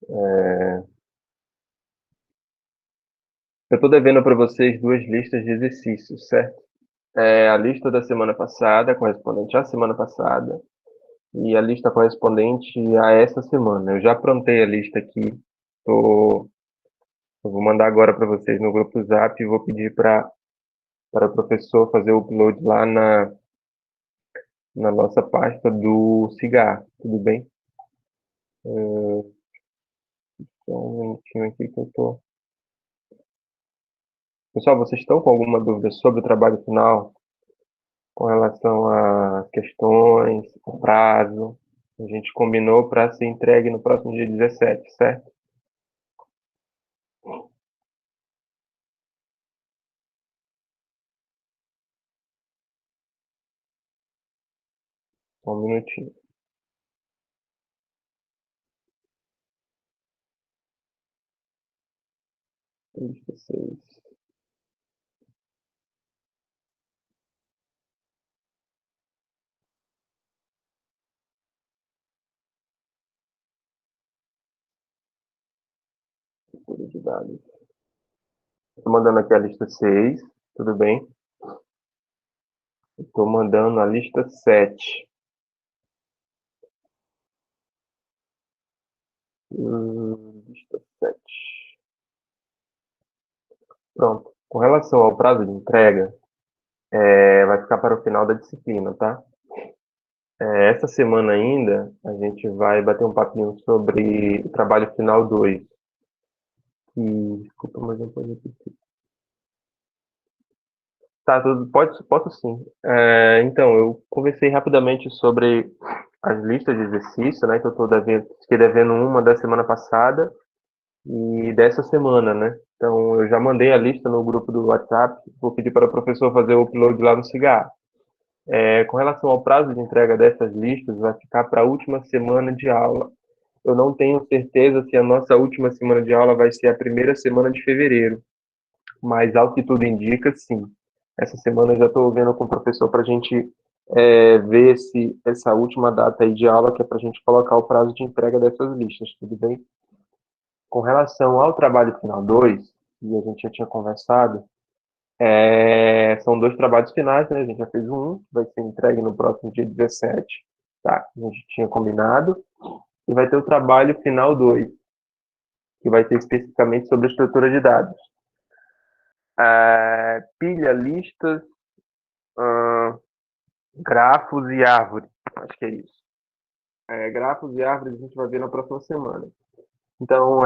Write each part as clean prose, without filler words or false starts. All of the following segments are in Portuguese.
Eu estou devendo para vocês duas listas de exercícios, certo? A lista da semana passada, correspondente à semana passada, e a lista correspondente a essa semana. Eu já aprontei a lista aqui. Tô, eu vou mandar agora para vocês no grupo Zap e vou pedir para o professor fazer o upload lá na nossa pasta do cigarro, tudo bem? Só um minutinho aqui que eu tô. Pessoal, vocês estão com alguma dúvida sobre o trabalho final com relação a questões, o prazo? A gente combinou para ser entregue no próximo dia 17, certo? Só um minutinho. Lista 6. Estrutura de dados. Estou mandando aqui a lista 6, tudo bem? Estou mandando a lista 7. Lista 7. Pronto. Com relação ao prazo de entrega, vai ficar para o final da disciplina, tá? Essa semana ainda, a gente vai bater um papinho sobre o trabalho final 2. Desculpa, mas não pode repetir. Tá, tudo, posso sim. Então, eu conversei rapidamente sobre as listas de exercício, né, que eu fiquei devendo uma da semana passada e dessa semana, né? Então, eu já mandei a lista no grupo do WhatsApp, vou pedir para o professor fazer o upload lá no Cigar. Com relação ao prazo de entrega dessas listas, vai ficar para a última semana de aula. Eu não tenho certeza se a nossa última semana de aula vai ser a primeira semana de fevereiro, mas ao que tudo indica, sim. Essa semana eu já estou vendo com o professor para a gente ver se essa última data aí de aula, que é para a gente colocar o prazo de entrega dessas listas, tudo bem? Com relação ao trabalho final 2, e a gente já tinha conversado, são dois trabalhos finais, né? A gente já fez um, que vai ser entregue no próximo dia 17, tá? A gente tinha combinado. E vai ter o trabalho final 2, que vai ser especificamente sobre a estrutura de dados. Pilha, listas, uh, grafos e árvore. Acho que é isso. Grafos e árvores a gente vai ver na próxima semana. Então,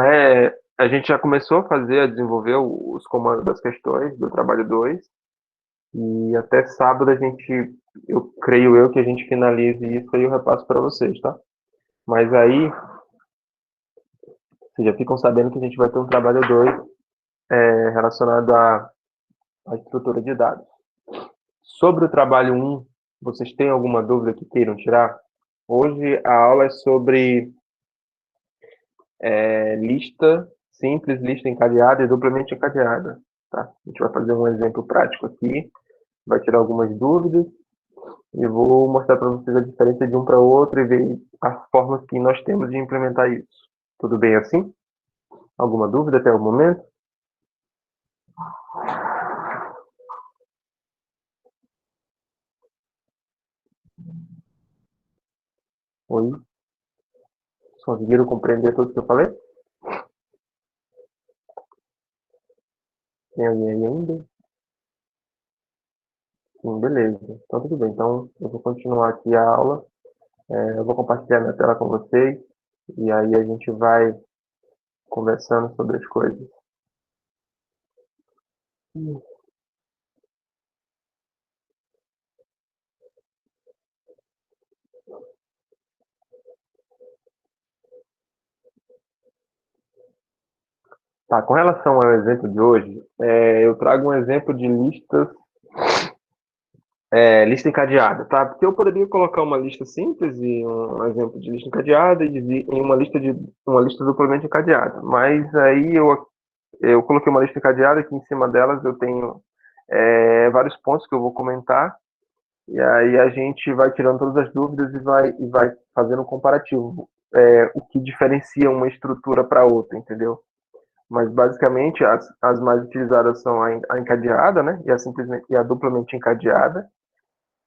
a gente já começou a fazer, a desenvolver os comandos das questões do trabalho 2 e até sábado eu creio que a gente finalize isso e eu repasso para vocês, tá? Mas aí, vocês já ficam sabendo que a gente vai ter um trabalho 2 relacionado à estrutura de dados. Sobre o trabalho 1, vocês têm alguma dúvida que queiram tirar? Hoje a aula é sobre lista simples, lista encadeada e duplamente encadeada. Tá? A gente vai fazer um exemplo prático aqui, vai tirar algumas dúvidas e vou mostrar para vocês a diferença de um para o outro e ver as formas que nós temos de implementar isso. Tudo bem assim? Alguma dúvida até o momento? Oi? Conseguiram compreender tudo que eu falei? Tem alguém aí ainda? Sim, beleza. Então, tudo bem. Então, eu vou continuar aqui a aula. Eu vou compartilhar minha tela com vocês e aí a gente vai conversando sobre as coisas. Tá, com relação ao exemplo de hoje, eu trago um exemplo de lista encadeada, tá? Porque eu poderia colocar uma lista simples e um exemplo de lista encadeada e em uma lista duplamente encadeada. Mas aí eu coloquei uma lista encadeada que em cima delas eu tenho vários pontos que eu vou comentar e aí a gente vai tirando todas as dúvidas e vai fazendo um comparativo. o que diferencia uma estrutura para outra, entendeu? Mas basicamente as mais utilizadas são a encadeada, né? E a duplamente encadeada.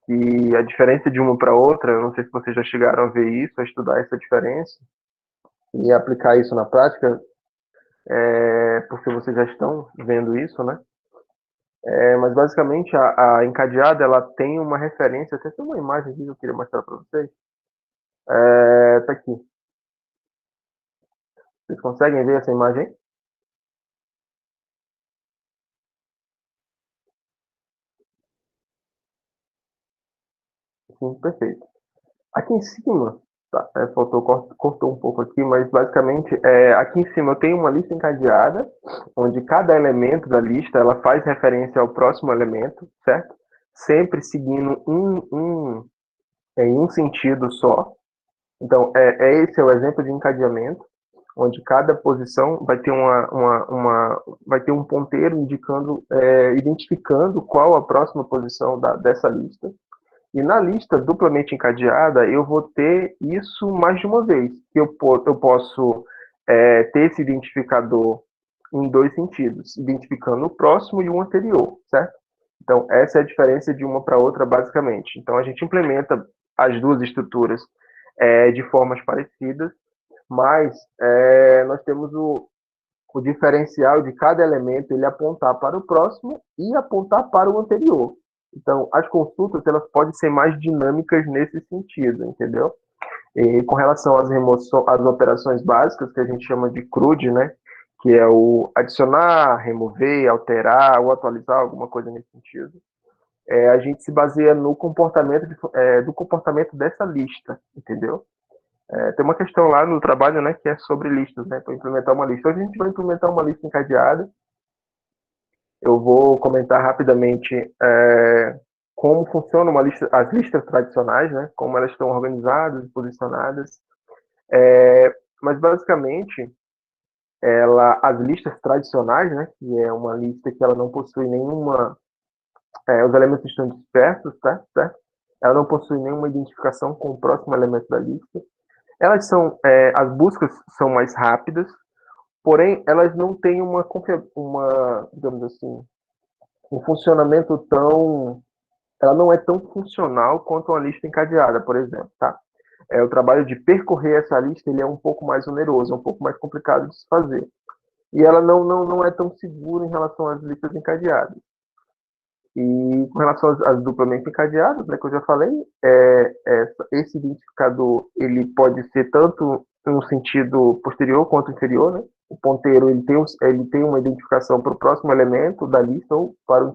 E a diferença de uma para outra, eu não sei se vocês já chegaram a ver isso, a estudar essa diferença e aplicar isso na prática, porque vocês já estão vendo isso, né? Mas basicamente a encadeada ela tem uma referência, até tem uma imagem aqui que eu queria mostrar para vocês. Tá aqui. Vocês conseguem ver essa imagem? Sim, perfeito. Aqui em cima, tá, cortou um pouco aqui, mas basicamente aqui em cima eu tenho uma lista encadeada, onde cada elemento da lista ela faz referência ao próximo elemento, certo? Sempre seguindo em um sentido só. Então, esse é o exemplo de encadeamento, onde cada posição vai ter vai ter um ponteiro indicando, identificando qual a próxima posição dessa lista. E na lista duplamente encadeada, eu vou ter isso mais de uma vez. Eu posso ter esse identificador em dois sentidos, identificando o próximo e o anterior, certo? Então, essa é a diferença de uma para outra, basicamente. Então, a gente implementa as duas estruturas de formas parecidas, mas nós temos o diferencial de cada elemento ele apontar para o próximo e apontar para o anterior. Então, as consultas elas podem ser mais dinâmicas nesse sentido, entendeu? E com relação às operações básicas, que a gente chama de CRUD, né? Que é o adicionar, remover, alterar ou atualizar, alguma coisa nesse sentido. A gente se baseia no comportamento do comportamento dessa lista, entendeu? Tem uma questão lá no trabalho, né, que é sobre listas, né, para implementar uma lista. Hoje a gente vai implementar uma lista encadeada. Eu vou comentar rapidamente como funciona as listas tradicionais, né, como elas estão organizadas e posicionadas. Mas basicamente, as listas tradicionais, né, que é uma lista que ela não possui nenhuma, os elementos estão dispersos, tá? Certo? Ela não possui nenhuma identificação com o próximo elemento da lista. As buscas são mais rápidas, porém elas não têm digamos assim, um funcionamento ela não é tão funcional quanto uma lista encadeada, por exemplo, tá? O trabalho de percorrer essa lista ele é um pouco mais oneroso, é um pouco mais complicado de se fazer. E ela não é tão segura em relação às listas encadeadas. E com relação às duplamente encadeadas, né, que eu já falei, esse identificador ele pode ser tanto no sentido posterior quanto inferior, né? O ponteiro ele tem uma identificação para o próximo elemento da lista ou para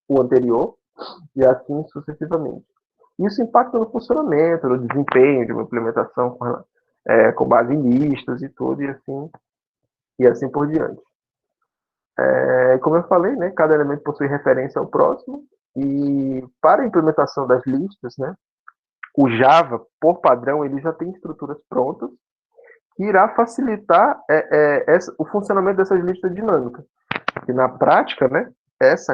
o anterior, e assim sucessivamente. Isso impacta no funcionamento, no desempenho de uma implementação com base em listas e tudo, e assim por diante. Como eu falei, né, cada elemento possui referência ao próximo, e para a implementação das listas, né, o Java, por padrão, ele já tem estruturas prontas que irá facilitar o funcionamento dessas listas dinâmicas. E na prática, né,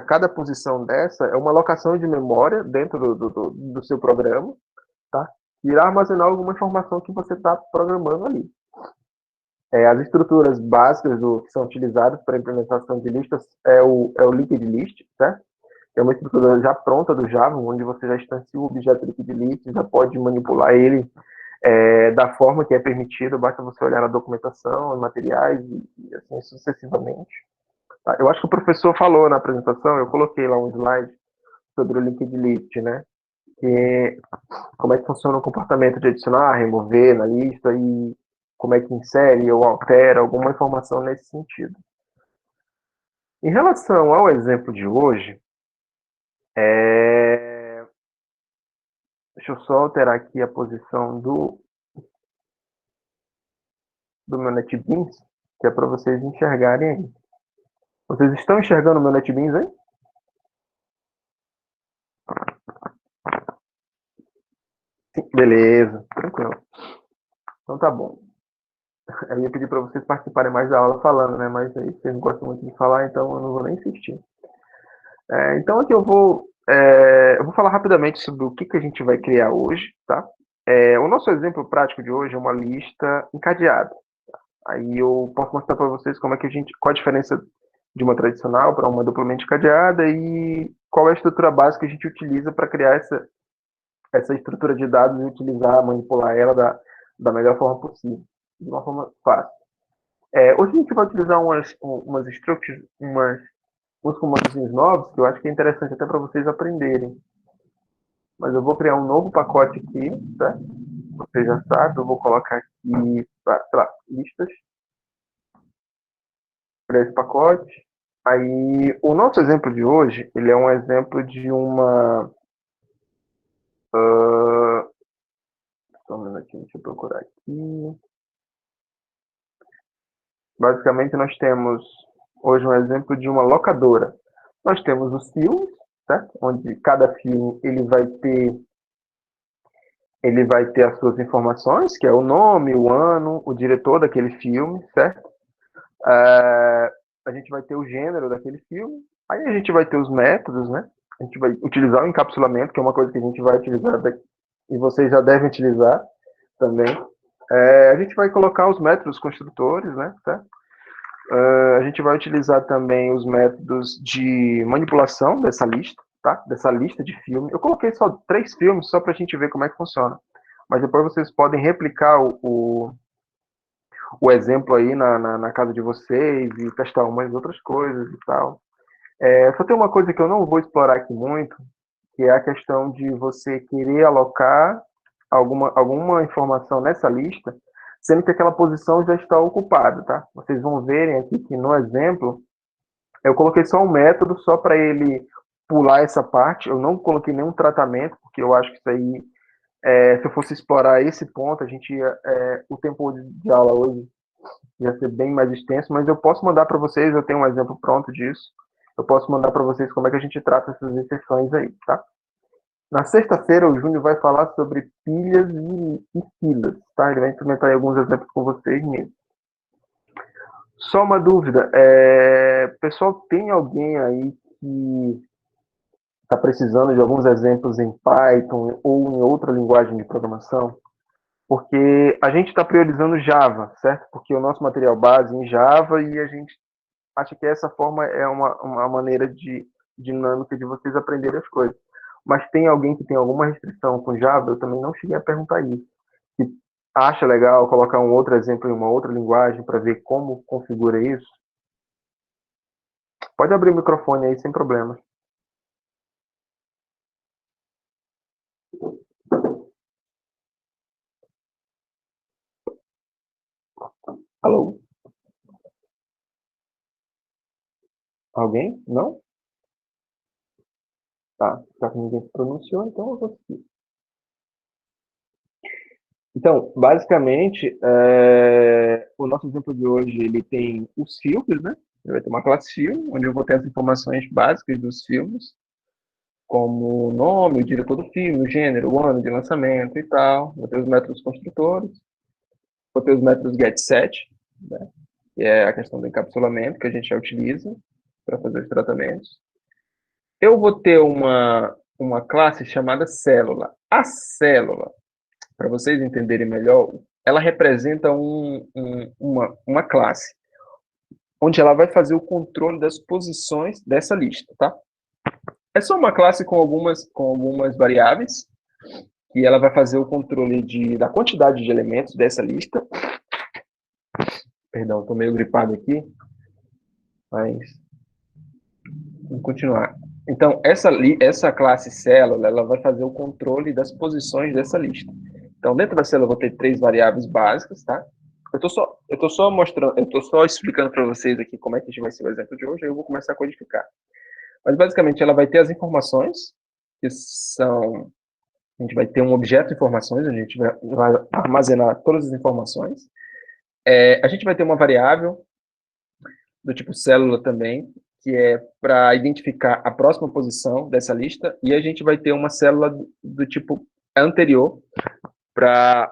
cada posição dessa é uma alocação de memória dentro do seu programa, tá? Que irá armazenar alguma informação que você está programando ali. As estruturas básicas que são utilizadas para a implementação de listas é o linked list, certo? É uma estrutura já pronta do Java, onde você já instancia o objeto linked list, já pode manipular ele da forma que é permitido, basta você olhar na documentação, em materiais e assim sucessivamente. Tá? Eu acho que o professor falou na apresentação, eu coloquei lá um slide sobre o linked list, né? Que, como é que funciona o comportamento de adicionar, remover na lista e como é que insere ou altera alguma informação nesse sentido. Em relação ao exemplo de hoje, deixa eu só alterar aqui a posição do meu NetBeans, que é para vocês enxergarem aí. Vocês estão enxergando o meu NetBeans aí? Sim, beleza, tranquilo. Então tá bom. Eu ia pedir para vocês participarem mais da aula falando, né? Mas aí vocês não gostam muito de falar, então eu não vou nem insistir. Então aqui eu vou falar rapidamente sobre o que a gente vai criar hoje, tá? O nosso exemplo prático de hoje é uma lista encadeada. Aí eu posso mostrar para vocês como é que qual a diferença de uma tradicional para uma duplamente encadeada e qual é a estrutura básica que a gente utiliza para criar essa estrutura de dados e utilizar, manipular ela da melhor forma possível, de uma forma fácil. Hoje a gente vai utilizar umas structures, uns comandos novos que eu acho que é interessante até para vocês aprenderem. Mas eu vou criar um novo pacote aqui, tá? Você já sabe, eu vou colocar aqui, sei lá, listas para esse pacote. Aí, o nosso exemplo de hoje, ele é um exemplo de uma... Só um minutinho, deixa eu procurar aqui. Basicamente, nós temos hoje um exemplo de uma locadora. Nós temos os filmes, certo? Onde cada filme ele vai ter as suas informações, que é o nome, o ano, o diretor daquele filme, certo? A gente vai ter o gênero daquele filme, aí a gente vai ter os métodos, né? A gente vai utilizar o encapsulamento, que é uma coisa que a gente vai utilizar daqui, e vocês já devem utilizar também. A gente vai colocar os métodos construtores, né? Certo? A gente vai utilizar também os métodos de manipulação dessa lista, tá? Dessa lista de filmes. Eu coloquei só 3 filmes só para a gente ver como é que funciona. Mas depois vocês podem replicar o exemplo aí na casa de vocês e testar umas outras coisas e tal. Só tem uma coisa que eu não vou explorar aqui muito, que é a questão de você querer alocar alguma informação nessa lista, sendo que aquela posição já está ocupada, tá? Vocês vão verem aqui que no exemplo, eu coloquei só um método só para ele pular essa parte, eu não coloquei nenhum tratamento, porque eu acho que isso aí, se eu fosse explorar esse ponto, a gente o tempo de aula hoje ia ser bem mais extenso, mas eu posso mandar para vocês, eu tenho um exemplo pronto disso, eu posso mandar para vocês como é que a gente trata essas exceções aí, tá? Na sexta-feira, o Júnior vai falar sobre pilhas e filas, tá? Ele vai implementar alguns exemplos com vocês mesmo. Só uma dúvida, pessoal, tem alguém aí que está precisando de alguns exemplos em Python ou em outra linguagem de programação? Porque a gente está priorizando Java, certo? Porque o nosso material base é em Java e a gente acha que essa forma é uma maneira dinâmica de vocês aprenderem as coisas. Mas tem alguém que tem alguma restrição com Java? Eu também não cheguei a perguntar isso. Se acha legal colocar um outro exemplo em uma outra linguagem para ver como configura isso? Pode abrir o microfone aí sem problema. Alô? Alguém? Não? Tá. Já que ninguém se pronunciou, então eu vou seguir. Então, basicamente, o nosso exemplo de hoje, ele tem os filmes, né? Ele vai ter uma classe filme, onde eu vou ter as informações básicas dos filmes, como o nome, o diretor do filme, o gênero, o ano de lançamento e tal. Vou ter os métodos construtores, vou ter os métodos getSet, né? Que é a questão do encapsulamento, que a gente já utiliza para fazer os tratamentos. Eu vou ter uma classe chamada célula. A célula, para vocês entenderem melhor, ela representa uma classe, onde ela vai fazer o controle das posições dessa lista, tá? É só uma classe com algumas variáveis, e ela vai fazer o controle da quantidade de elementos dessa lista. Perdão, estou meio gripado aqui, mas vamos continuar. Então, essa classe célula, ela vai fazer o controle das posições dessa lista. Então, dentro da célula eu vou ter 3 variáveis básicas, tá? Eu tô só mostrando, eu tô só explicando para vocês aqui como é que a gente vai ser o exemplo de hoje, aí eu vou começar a codificar. Mas, basicamente, ela vai ter as informações, que são... A gente vai ter um objeto de informações, onde a gente vai armazenar todas as informações. A gente vai ter uma variável do tipo célula também, que é para identificar a próxima posição dessa lista, e a gente vai ter uma célula do tipo anterior para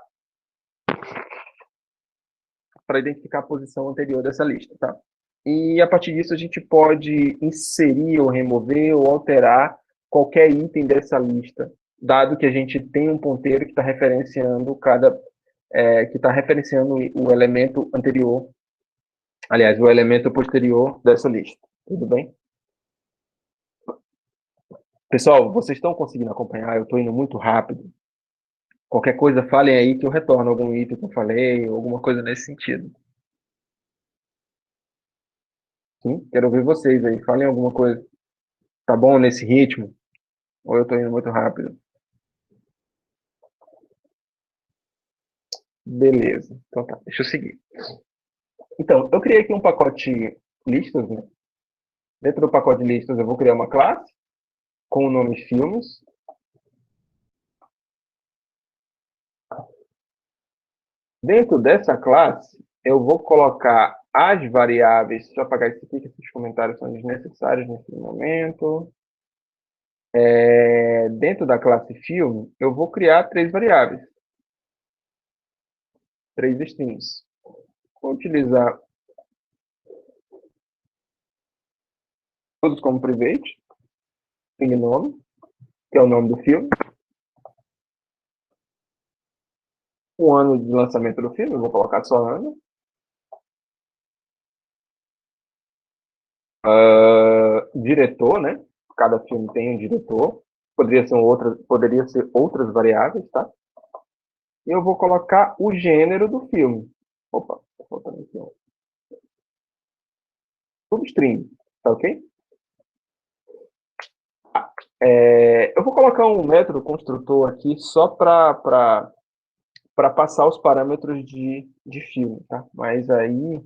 identificar a posição anterior dessa lista, tá? E a partir disso a gente pode inserir ou remover ou alterar qualquer item dessa lista dado que a gente tem um ponteiro que está referenciando que está referenciando o elemento anterior, aliás, o elemento posterior dessa lista. Tudo bem? Pessoal, vocês estão conseguindo acompanhar? Eu estou indo muito rápido. Qualquer coisa, falem aí que eu retorno algum item que eu falei, ou alguma coisa nesse sentido. Sim? Quero ouvir vocês aí. Falem alguma coisa. Tá bom nesse ritmo? Ou eu estou indo muito rápido? Beleza. Então tá, deixa eu seguir. Então, eu criei aqui um pacote listas, né? Dentro do pacote de listas, eu vou criar uma classe com o nome filmes. Dentro dessa classe, eu vou colocar as variáveis. Deixa eu apagar isso aqui, que esses comentários são desnecessários nesse momento. Dentro da classe filme, eu vou criar 3 variáveis, 3 strings. Vou utilizar todos como private, string nome, que é o nome do filme, o ano de lançamento do filme, eu vou colocar só ano, diretor, né? Cada filme tem um diretor, poderia ser outras variáveis, tá? E eu vou colocar o gênero do filme. Opa, tá faltando aqui, ó. Substring, tá ok? Eu vou colocar um método construtor aqui só para passar os parâmetros de filme, tá? Mas aí,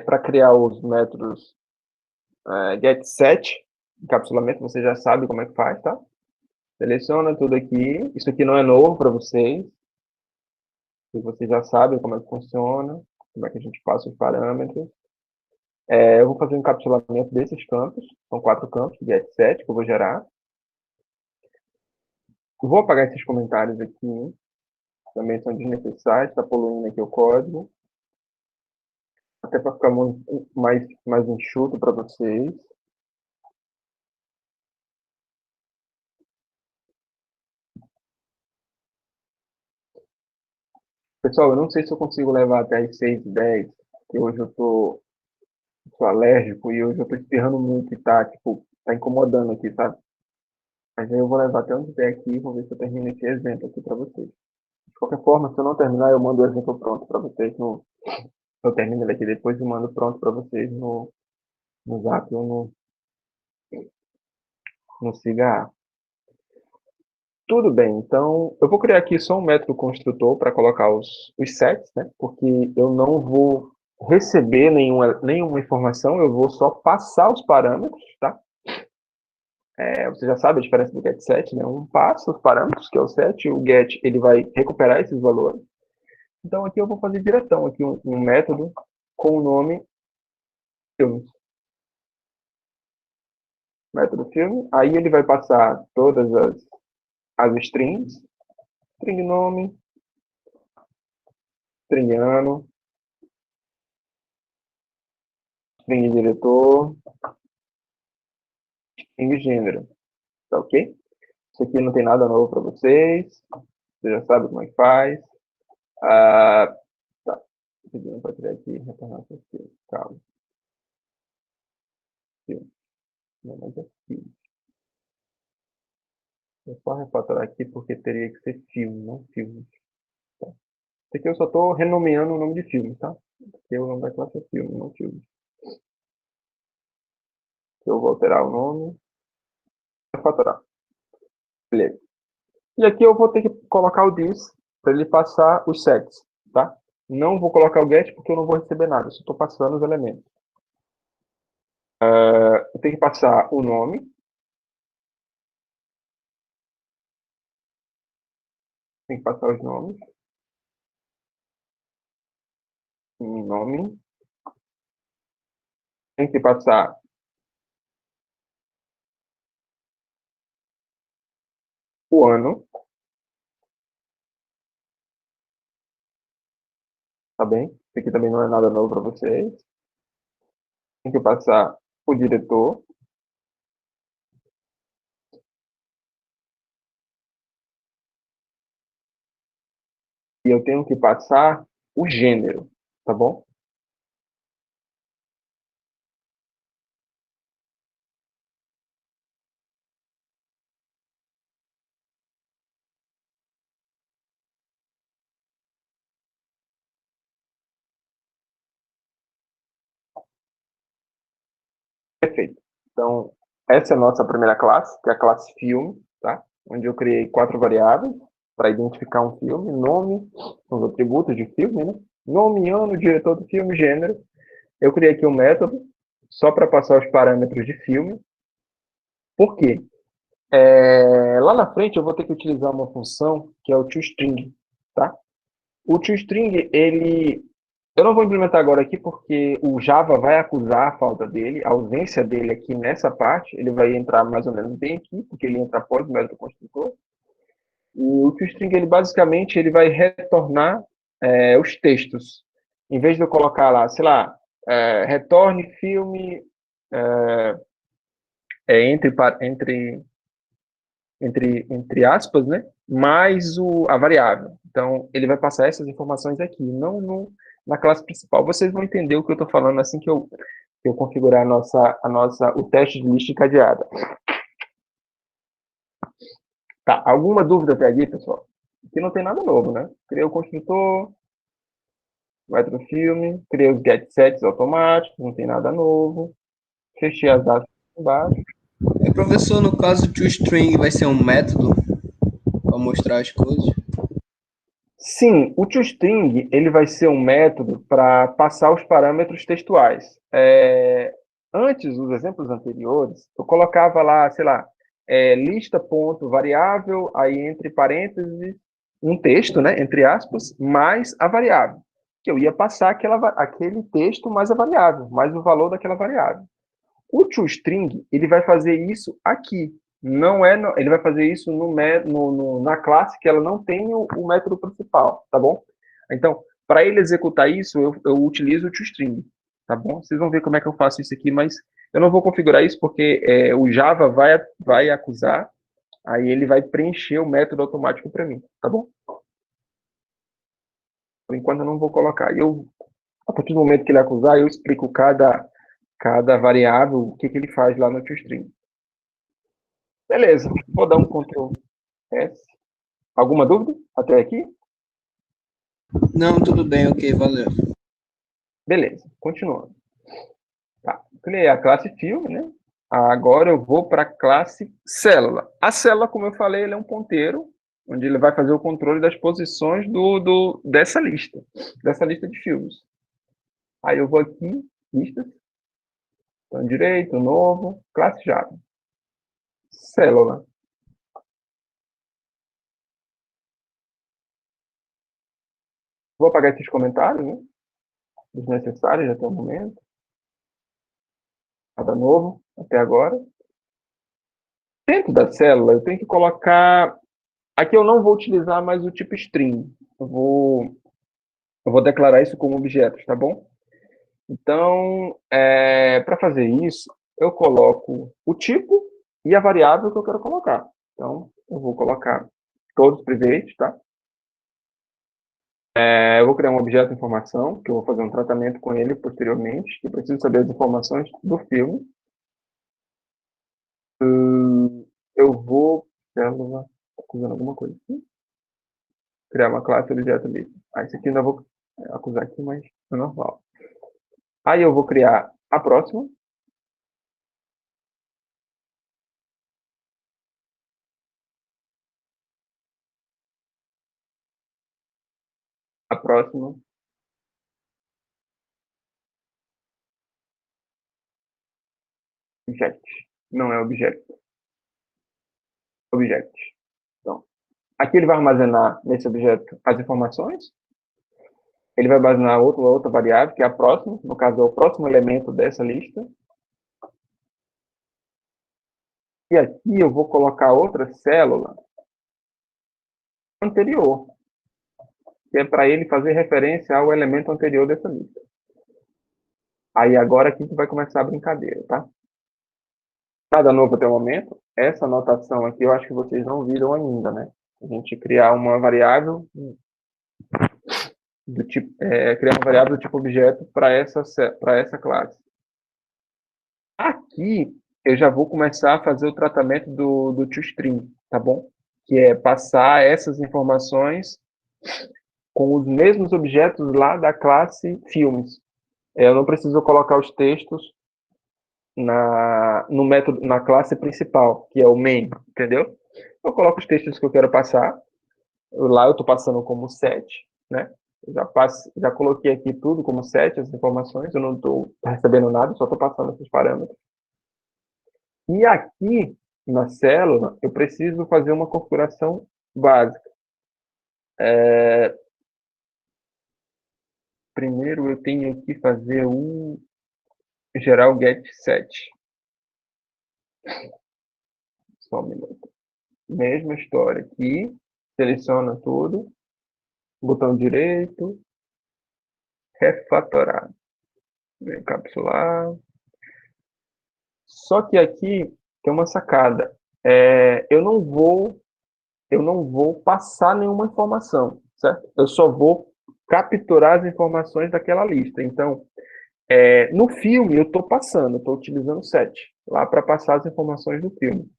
para criar os métodos getSet, encapsulamento, você já sabe como é que faz, tá? Seleciona tudo aqui. Isso aqui não é novo para vocês. Vocês já sabem como é que funciona, como é que a gente passa os parâmetros. Eu vou fazer um encapsulamento desses campos. São 4 campos, getSet, que eu vou gerar. Vou apagar esses comentários aqui. Também são desnecessários, está poluindo aqui o código. Até para ficar mais enxuto para vocês. Pessoal, eu não sei se eu consigo levar até as 6h10, porque hoje eu sou alérgico e hoje eu tô espirrando muito e tá incomodando aqui, sabe? Mas aí eu vou levar até onde der aqui e vou ver se eu termino esse exemplo aqui para vocês. De qualquer forma, se eu não terminar, eu mando o exemplo pronto para vocês eu termino ele aqui depois e mando pronto para vocês no Zap ou no Siga. Tudo bem, então eu vou criar aqui só um método construtor para colocar os sets, né? Porque eu não vou receber nenhuma informação, eu vou só passar os parâmetros, tá? Você já sabe a diferença do getSet, né? Um passa os parâmetros, que é o set, e o get ele vai recuperar esses valores. Então aqui eu vou fazer diretão aqui um método com o nome filmes. Método filme, aí ele vai passar todas as strings, string nome, string ano, string diretor, string gênero, tá ok? Isso aqui não tem nada novo para vocês, você já sabe como é que faz. Tá, pedindo para criar aqui, retornar aqui, calma. Filme, não, mas é filme. Vou só refatorar aqui porque teria que ser filme, não filme. Tá. Isso aqui eu só estou renomeando o nome de filme, tá? Porque o nome da classe é filme, não filme. Eu vou alterar o nome, refatorar. Beleza. E aqui eu vou ter que colocar o this para ele passar os sets, tá? Não vou colocar o get porque eu não vou receber nada, só estou passando os elementos. Eu tenho que passar o nome. Tem que passar os nomes. Nome. Tem que passar o ano, tá bem? Isso aqui também não é nada novo para vocês. Tem que passar o diretor. e eu tenho que passar o gênero, tá bom? Perfeito. Então, essa é a nossa primeira classe, que é a classe filme, tá? Onde eu criei 4 variáveis para identificar um filme, nome, os atributos de filme, né? Nome, ano, diretor do filme, gênero. Eu criei aqui um método só para passar os parâmetros de filme. Por quê? Lá na frente eu vou ter que utilizar uma função que é o toString, tá? O toString, eu não vou implementar agora aqui porque o Java vai acusar a falta dele, a ausência dele aqui nessa parte. Ele vai entrar mais ou menos bem aqui, porque ele entra após o método construtor. E o toString, ele basicamente ele vai retornar os textos. Em vez de eu colocar lá, sei lá, retorne filme entre entre aspas, né? Mais a variável. Então, ele vai passar essas informações aqui, não na classe principal. Vocês vão entender o que eu estou falando assim que eu configurar o teste de lista encadeada. Tá, alguma dúvida até aqui, pessoal? Aqui não tem nada novo, né? Criei o construtor, vai para o filme, criei os get sets automáticos, não tem nada novo. Fechei as datas embaixo. Professor, no caso, o toString vai ser um método para mostrar as coisas? Sim, o toString ele vai ser um método para passar os parâmetros textuais. Antes, os exemplos anteriores, eu colocava lá, sei lá, lista ponto variável, aí entre parênteses, um texto, né, entre aspas, mais a variável. Que eu ia passar aquele texto mais a variável, mais o valor daquela variável. O toString, ele vai fazer isso aqui. Não é ele vai fazer isso na classe que ela não tem o método principal, tá bom? Então, para ele executar isso, eu utilizo o toString, tá bom? Vocês vão ver como é que eu faço isso aqui, mas eu não vou configurar isso porque o Java vai acusar, aí ele vai preencher o método automático para mim, tá bom? Por enquanto eu não vou colocar. A partir do momento que ele acusar, eu explico cada variável, o que ele faz lá no toString. Beleza, vou dar um Ctrl S. Alguma dúvida até aqui? Não, tudo bem, ok, valeu. Beleza, continuando. Tá, criei a classe filme, né? Agora eu vou para a classe célula. A célula, como eu falei, ele é um ponteiro, onde ele vai fazer o controle das posições dessa lista de filmes. Aí eu vou aqui, listas, então direito, novo, classe Java. Célula. Vou apagar esses comentários, né? Desnecessários até o momento. Nada novo até agora. Dentro da célula, eu tenho que colocar. Aqui eu não vou utilizar mais o tipo string. Eu vou declarar isso como objetos, tá bom? Então, para fazer isso, eu coloco o tipo e a variável que eu quero colocar. Então, eu vou colocar todos private, tá? Eu vou criar um objeto de informação, que eu vou fazer um tratamento com ele posteriormente, que eu preciso saber as informações do filme. Eu vou. Célula. Estou fazendo alguma coisa aqui. Criar uma classe objeto ali. Esse aqui eu ainda vou acusar aqui, mas é normal. Aí eu vou criar a próxima. A próxima. Object. Não é objeto. Object. Então, aqui ele vai armazenar nesse objeto as informações. Ele vai armazenar outra variável, que é a próxima. No caso, é o próximo elemento dessa lista. E aqui eu vou colocar outra célula anterior, que é para ele fazer referência ao elemento anterior dessa lista. Aí agora aqui que vai começar a brincadeira, tá? Nada novo até o momento. Essa anotação aqui eu acho que vocês não viram ainda, né? A gente criar uma variável do tipo, criar uma variável do tipo objeto para essa classe. Aqui, eu já vou começar a fazer o tratamento do toString, tá bom? Que é passar essas informações com os mesmos objetos lá da classe filmes. Eu não preciso colocar os textos no método, na classe principal, que é o main, entendeu? Eu coloco os textos que eu quero passar. Lá eu estou passando como set, né? Já coloquei aqui tudo como set, as informações. Eu não estou recebendo nada, só estou passando esses parâmetros. E aqui, na célula, eu preciso fazer uma configuração básica. Primeiro, eu tenho que fazer o geral get set. Só um minuto. Mesma história aqui. Seleciona tudo. Botão direito. Refatorar. Encapsular. Só que aqui tem uma sacada. Eu não vou passar nenhuma informação, certo? Eu só vou capturar as informações daquela lista. Então, no filme, eu estou passando, estou utilizando o set lá para passar as informações do filme.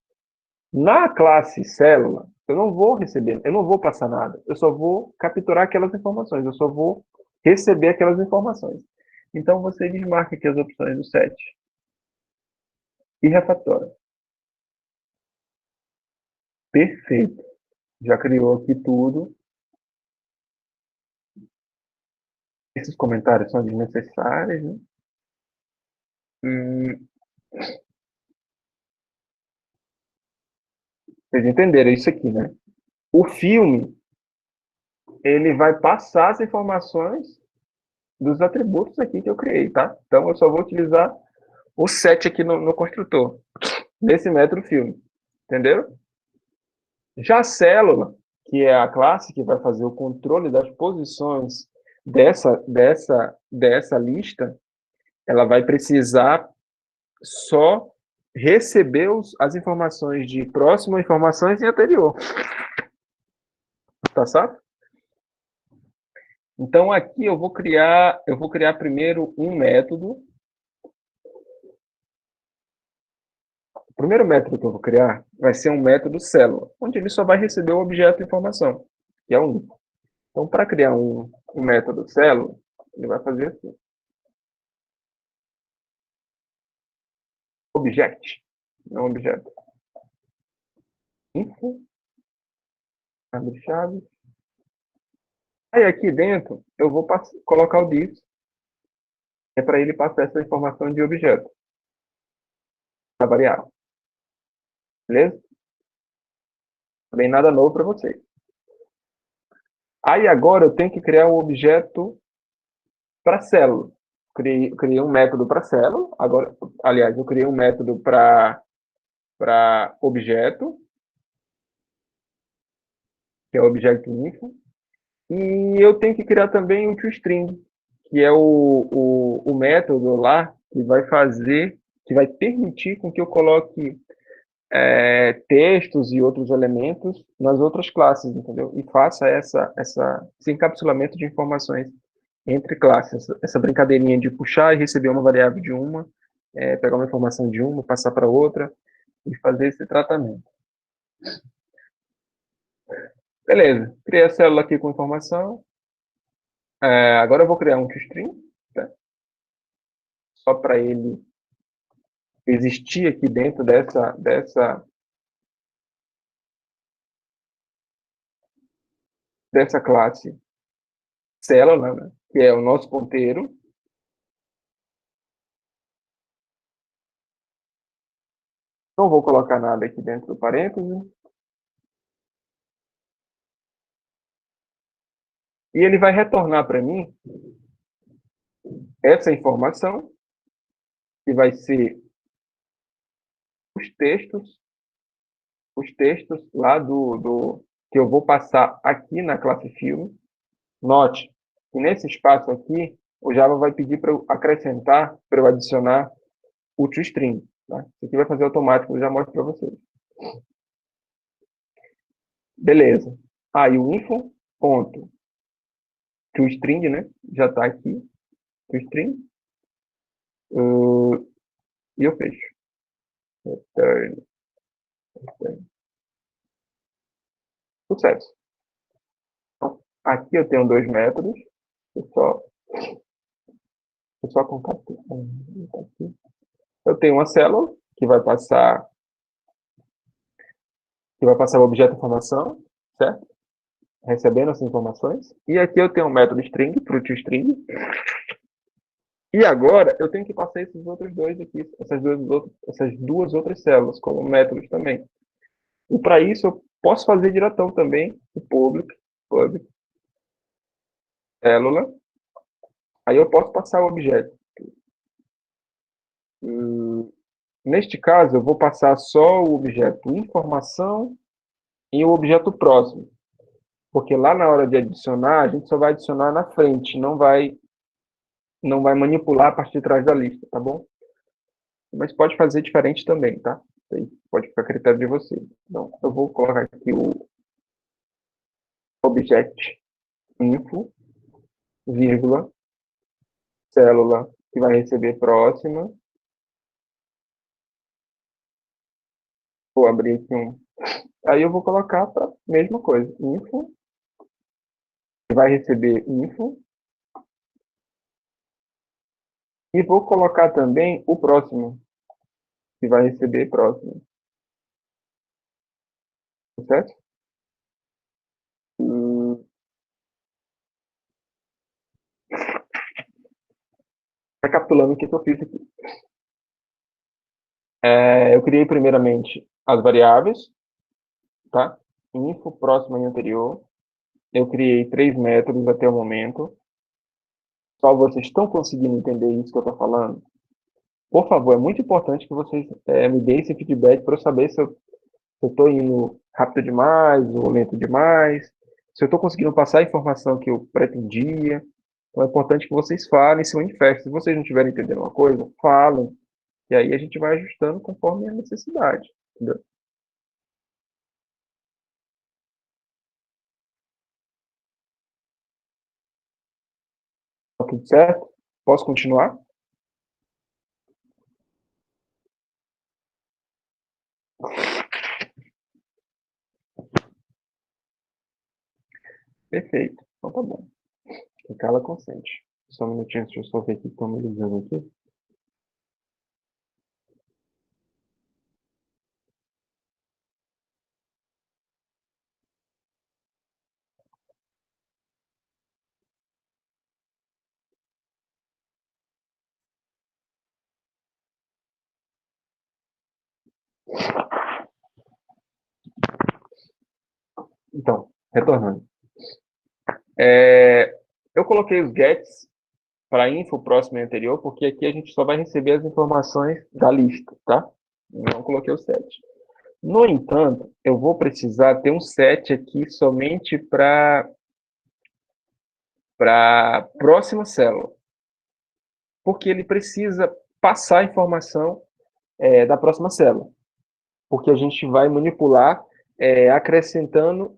Na classe célula, eu não vou receber, eu não vou passar nada. Eu só vou capturar aquelas informações, eu só vou receber aquelas informações. Então, você desmarca aqui as opções do set e refatora. Perfeito. Já criou aqui tudo. Esses comentários são desnecessários, né? Vocês entenderam isso aqui, né? O filme, ele vai passar as informações dos atributos aqui que eu criei, tá? Então, eu só vou utilizar o set aqui no construtor, nesse método filme. Entendeu? Já a célula, que é a classe que vai fazer o controle das posições dessa lista, ela vai precisar só receber as informações de próxima, informações e anterior. Tá certo? Então aqui eu vou criar primeiro um método. O primeiro método que eu vou criar vai ser um método célula, onde ele só vai receber o objeto de informação, que é único. Então, para criar um método célula, ele vai fazer assim. Object, não objeto. Info, abre chave. Aí aqui dentro, eu vou colocar o div, é para ele passar essa informação de objeto, da variável. Beleza? Não tem nada novo para vocês. Aí agora eu tenho que criar um objeto para célula. Criei um método para célula. Agora, aliás, eu criei um método para objeto, que é o objeto info. E eu tenho que criar também o toString, que é o método lá que vai fazer, que vai permitir com que eu coloque textos e outros elementos nas outras classes, entendeu? E faça esse encapsulamento de informações entre classes, essa brincadeirinha de puxar e receber uma variável de uma, pegar uma informação de uma, passar para outra e fazer esse tratamento. Beleza, criei a célula aqui com informação. Agora eu vou criar um toString, tá? Só para ele existir aqui dentro dessa classe célula, né? Que é o nosso ponteiro. Não vou colocar nada aqui dentro do parêntese. E ele vai retornar para mim essa informação, que vai ser os textos lá que eu vou passar aqui na classe filme. Note que nesse espaço aqui, o Java vai pedir para eu acrescentar, para eu adicionar o toString. Tá? Isso aqui vai fazer automático, eu já mostro para vocês. Beleza. Aí o info, ponto. toString, né? Já está aqui, toString. E eu fecho. Return. Sucesso. Então, aqui eu tenho dois métodos. Eu só concatenar. Eu tenho uma célula que vai passar o objeto informação, certo? Recebendo essas informações. E aqui eu tenho um método string para o toString. E agora eu tenho que passar esses outros dois aqui, essas duas outras células como métodos também. E para isso eu posso fazer diretão também o public célula. Aí eu posso passar o objeto. Neste caso, eu vou passar só o objeto informação e o objeto próximo. Porque lá na hora de adicionar, a gente só vai adicionar na frente, não vai manipular a partir de trás da lista, tá bom? Mas pode fazer diferente também, tá? Pode ficar a critério de vocês. Então, eu vou colocar aqui o objet info, vírgula, célula que vai receber próxima. Vou abrir aqui um. Aí eu vou colocar para a mesma coisa. Info, que vai receber info. E vou colocar também o próximo, que vai receber próximo. Certo? Recapitulando o que eu fiz aqui. Eu criei primeiramente as variáveis, tá? Info, próxima e anterior. Eu criei 3 métodos até o momento. Só vocês estão conseguindo entender isso que eu estou falando? Por favor, é muito importante que vocês me deem esse feedback para eu saber se eu estou indo rápido demais ou lento demais, se eu estou conseguindo passar a informação que eu pretendia. Então é importante que vocês falem, se manifestem. Se vocês não estiverem entendendo uma coisa, falem. E aí a gente vai ajustando conforme a necessidade. Entendeu? Tá tudo certo? Posso continuar? Perfeito. Então tá bom. Cala consente. Só um minutinho, deixa eu só ver aqui, estão me ligando aqui. Então, retornando. Eu coloquei os gets para info próximo e anterior, porque aqui a gente só vai receber as informações da lista, tá? Não coloquei o set. No entanto, eu vou precisar ter um set aqui somente para a próxima célula, porque ele precisa passar a informação da próxima célula, porque a gente vai manipular acrescentando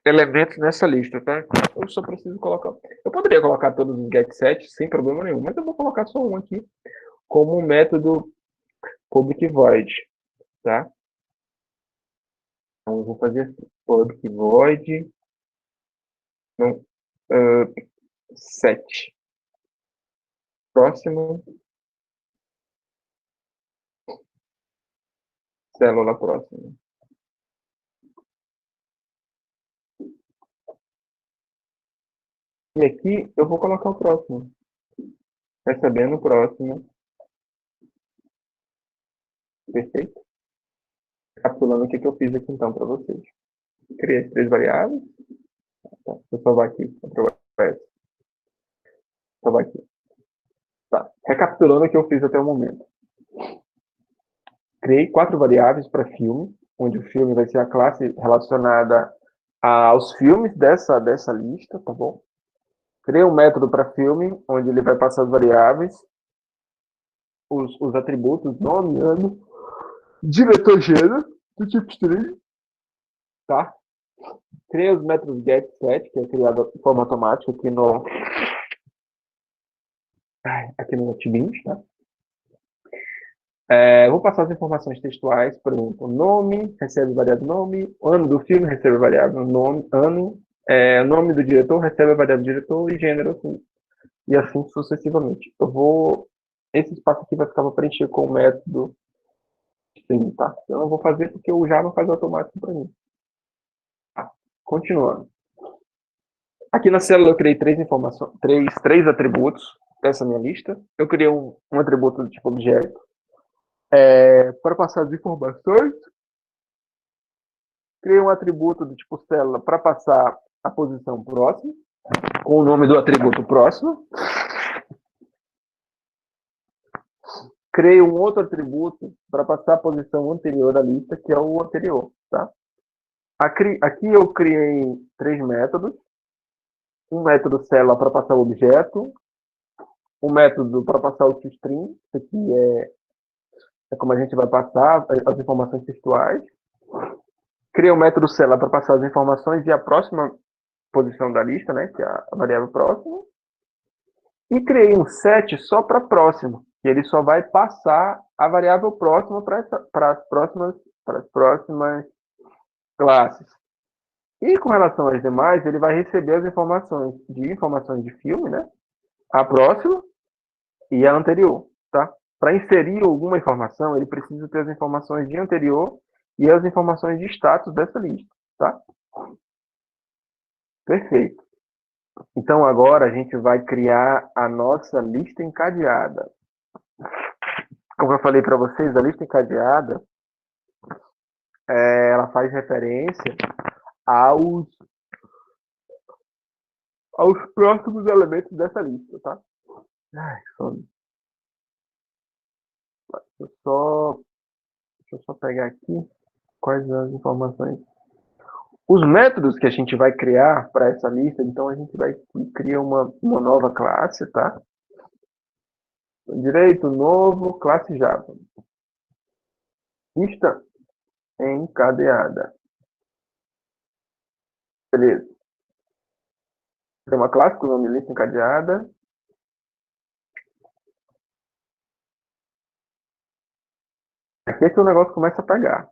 elementos nessa lista, tá? Eu só preciso colocar. Eu poderia colocar todos os get sets sem problema nenhum, mas eu vou colocar só um aqui como um método public void, tá? Então eu vou fazer assim, public void não, set próximo célula próxima. E aqui eu vou colocar o próximo, recebendo o próximo. Perfeito? Capitulando o que eu fiz aqui então para vocês. Criei as 3 variáveis. Tá, vou salvar aqui. Salvar aqui. Tá. Recapitulando o que eu fiz até o momento. Criei 4 variáveis para filme, onde o filme vai ser a classe relacionada aos filmes dessa lista, tá bom? Criei um método para filme, onde ele vai passar as variáveis, os atributos, nome, ano, diretor, gênero, do tipo string, tá? Criei os métodos getSet, que é criado de forma automática aqui no NetBeans, tá? Vou passar as informações textuais, por exemplo, nome, recebe variável nome, ano do filme, recebe variável nome, ano, nome do diretor, recebe a variável diretor e gênero, assim, e assim sucessivamente. Esse espaço aqui vai ficar para preencher com o método sim, tá? Eu não vou fazer porque o Java faz automático para mim. Tá. Continuando. Aqui na célula eu criei três atributos dessa minha lista. Eu criei um atributo do tipo objeto para passar as informações. Criei um atributo do tipo célula para passar a posição próxima, com o nome do atributo próximo. Criei um outro atributo para passar a posição anterior da lista, que é o anterior, tá? Aqui eu criei 3 métodos. Um método célula para passar o objeto, um método para passar o toString, isso aqui é como a gente vai passar as informações textuais. Criei um método célula para passar as informações e a próxima posição da lista, né, que é a variável próxima. E criei um set só para próximo, que ele só vai passar a variável próxima para as próximas classes. E com relação às demais, ele vai receber as informações de filme, né, a próxima e a anterior, tá? Para inserir alguma informação, ele precisa ter as informações de anterior e as informações de status dessa lista, tá? Perfeito. Então agora a gente vai criar a nossa lista encadeada. Como eu falei para vocês, a lista encadeada ela faz referência aos próximos elementos dessa lista, tá? Ai, sono. Deixa eu só pegar aqui quais as informações. Os métodos que a gente vai criar para essa lista, então a gente vai criar uma nova classe, tá? Direito, novo, classe Java. Lista encadeada. Beleza. Tem uma classe com o nome lista encadeada. Aqui é que o negócio começa a pegar.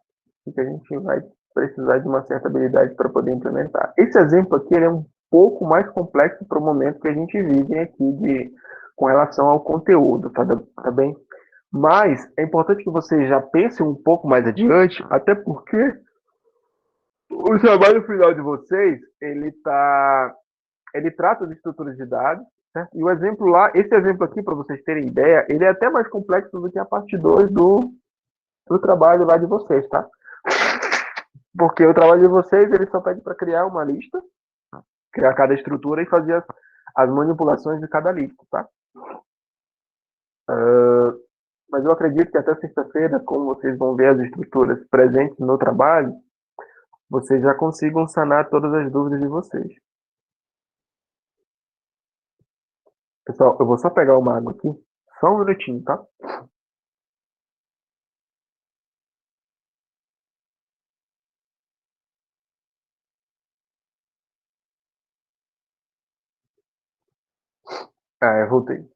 Que a gente vai precisar de uma certa habilidade para poder implementar. Esse exemplo aqui ele é um pouco mais complexo para o momento que a gente vive aqui com relação ao conteúdo, tá bem? Mas é importante que vocês já pensem um pouco mais adiante, até porque o trabalho final de vocês, ele trata de estruturas de dados, certo? E o exemplo lá, esse exemplo aqui, para vocês terem ideia, ele é até mais complexo do que a parte 2 do trabalho lá de vocês, tá? Porque o trabalho de vocês, ele só pede para criar uma lista, criar cada estrutura e fazer as manipulações de cada lista, tá? Mas eu acredito que até sexta-feira, como vocês vão ver as estruturas presentes no trabalho, vocês já consigam sanar todas as dúvidas de vocês. Pessoal, eu vou só pegar uma água aqui, só um minutinho, tá? Eu voltei.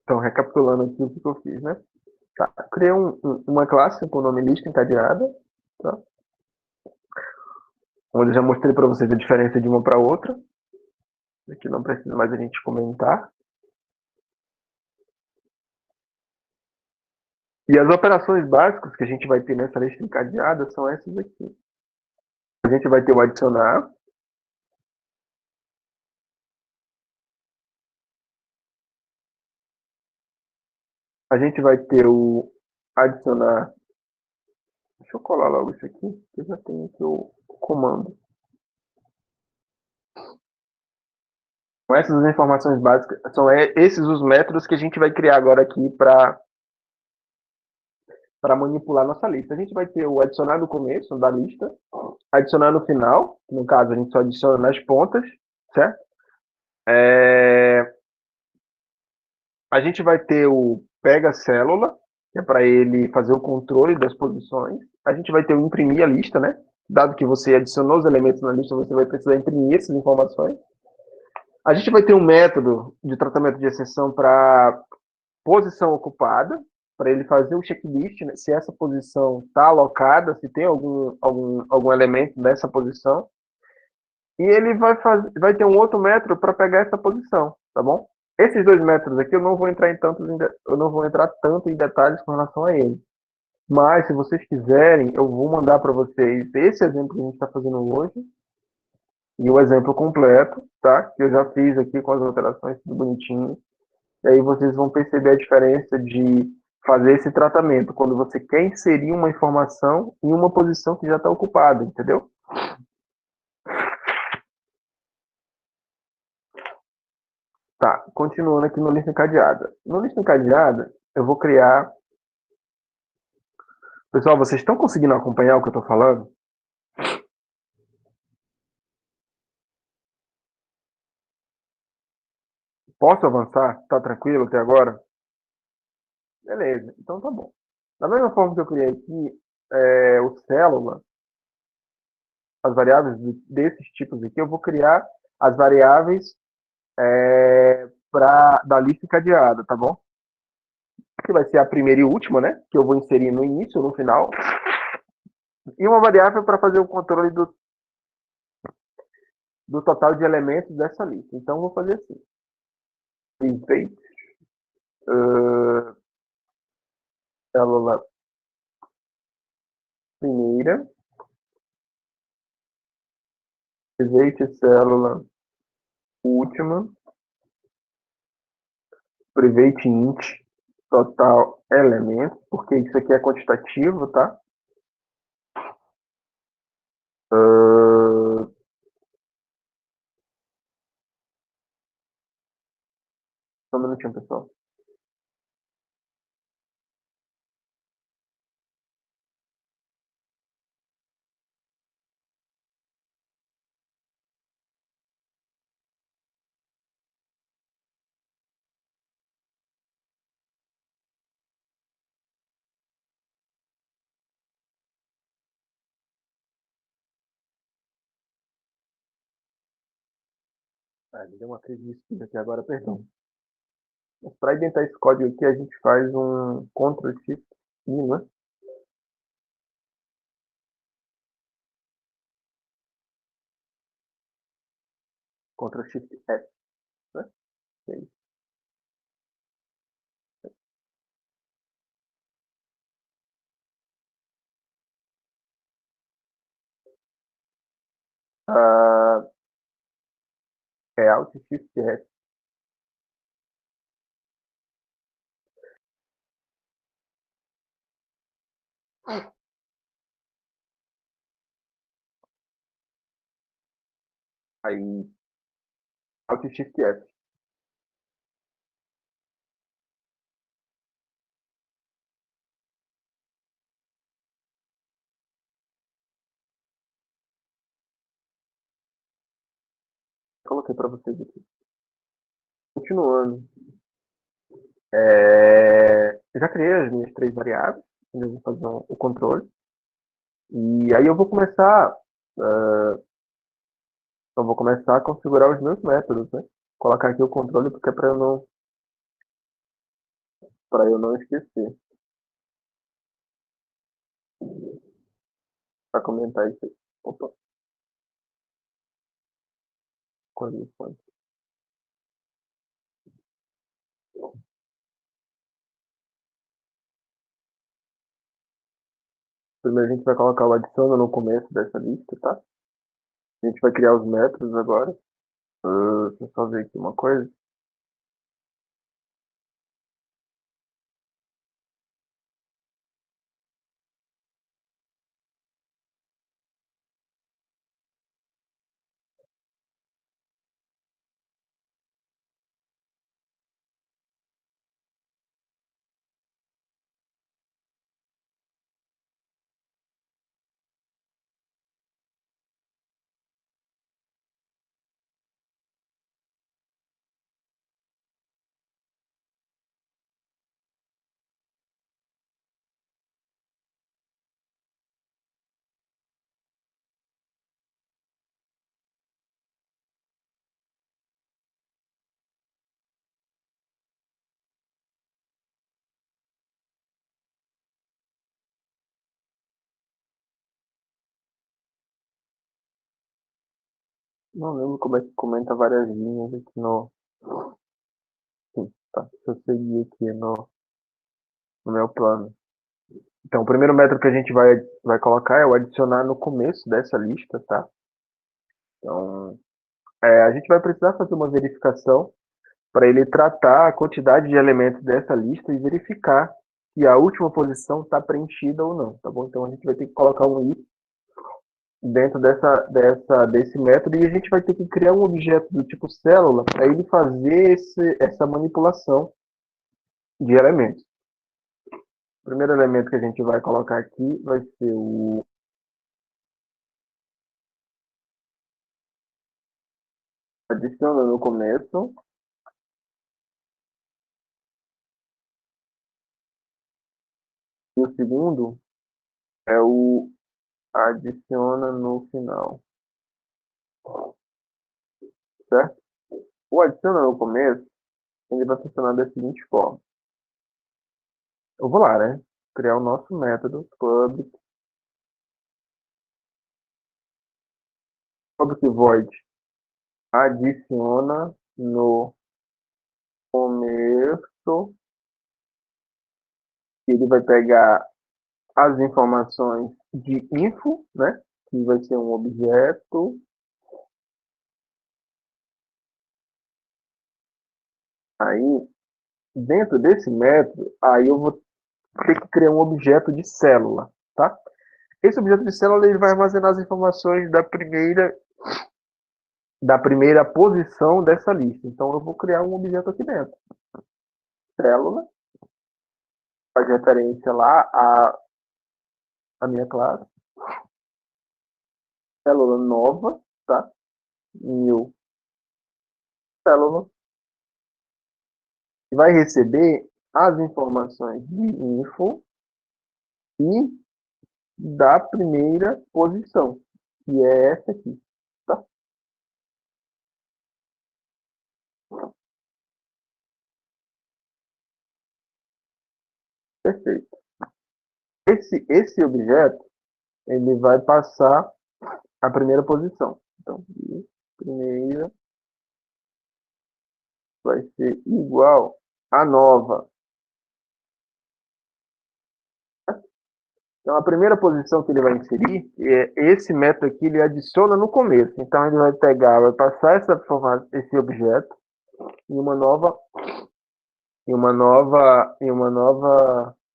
Então, recapitulando aqui o que eu fiz, né? Tá, criei uma classe com o nome lista encadeada, tá? Onde eu já mostrei para vocês a diferença de uma para outra. Aqui não precisa mais a gente comentar. E as operações básicas que a gente vai ter nessa lista encadeada são essas aqui. A gente vai ter o adicionar. A gente vai ter o adicionar. Deixa eu colar logo isso aqui, que eu já tenho aqui o comando. Com essas informações básicas, são esses os métodos que a gente vai criar agora aqui para manipular nossa lista. A gente vai ter o adicionar no começo da lista, adicionar no final, no caso a gente só adiciona nas pontas, certo? A gente vai ter o pega célula, que é para ele fazer o controle das posições. A gente vai ter o imprimir a lista, né? dado que você adicionou os elementos na lista, você vai precisar imprimir essas informações. A gente vai ter um método de tratamento de exceção para posição ocupada, para ele fazer o checklist, né, se essa posição está alocada, se tem algum elemento nessa posição, e ele vai ter um outro método para pegar essa posição, tá bom? Esses dois métodos aqui eu não vou entrar eu não vou entrar tanto em detalhes com relação a eles. Mas se vocês quiserem, eu vou mandar para vocês esse exemplo que a gente está fazendo hoje e o exemplo completo, tá? Que eu já fiz aqui com as alterações tudo bonitinho. E aí vocês vão perceber a diferença de fazer esse tratamento quando você quer inserir uma informação em uma posição que já está ocupada, entendeu? Tá, continuando aqui no lista encadeada. No lista encadeada, eu vou criar. Pessoal, vocês estão conseguindo acompanhar o que eu estou falando? Posso avançar? Tá tranquilo até agora? Beleza, então tá bom. Da mesma forma que eu criei aqui o célula, as variáveis desses tipos aqui, eu vou criar as variáveis da lista encadeada, tá bom? Que vai ser a primeira e última, né? Que eu vou inserir no início, no final. E uma variável para fazer o controle do total de elementos dessa lista. Então, eu vou fazer assim. Private célula primeira, private célula última, private int total elementos, porque isso aqui é quantitativo, tá? Só um minutinho, pessoal. Me deu uma crise de espírito aqui agora, perdão. Mas para inventar esse código aqui, a gente faz um Ctrl Shift I, né? Ctrl Shift S, né? É isso. Ah, Alt Shift S. Aí, Alt Shift F. Coloquei para vocês aqui. Continuando. Já criei as minhas três variáveis. Eu vou fazer o controle. E aí eu vou começar a configurar os meus métodos, né? Colocar aqui o controle porque é para eu não esquecer. Para comentar isso aí. Opa, quando foi? Primeiro a gente vai colocar o adiciona no começo dessa lista, tá? A gente vai criar os métodos agora. Deixa eu só ver aqui uma coisa. Não lembro como é que comenta várias linhas aqui no. Sim, tá. Deixa eu seguir aqui no meu plano. Então, o primeiro método que a gente vai colocar é o adicionar no começo dessa lista, tá? Então, a gente vai precisar fazer uma verificação para ele tratar a quantidade de elementos dessa lista e verificar se a última posição está preenchida ou não, tá bom? Então, a gente vai ter que colocar um if dentro desse método e a gente vai ter que criar um objeto do tipo célula para ele fazer essa manipulação de elementos. O primeiro elemento que a gente vai colocar aqui vai ser o adiciona no começo. E o segundo é o adiciona no final, certo? O adiciona no começo, ele vai funcionar da seguinte forma. Eu vou lá, né? Criar o nosso método public void adiciona no começo. Ele vai pegar as informações de info, né? Que vai ser um objeto. Aí, dentro desse método, aí eu vou ter que criar um objeto de célula, tá? Esse objeto de célula ele vai armazenar as informações da primeira posição dessa lista. Então, eu vou criar um objeto aqui dentro. Célula, faz referência lá à minha classe. Célula nova, tá? New célula. E vai receber as informações de info e da primeira posição, que é essa aqui, tá? Perfeito. Esse objeto, ele vai passar a primeira posição. Então, primeira vai ser igual a nova. Então, a primeira posição que ele vai inserir, esse método aqui, ele adiciona no começo. Então, ele vai pegar, vai passar esse objeto em uma nova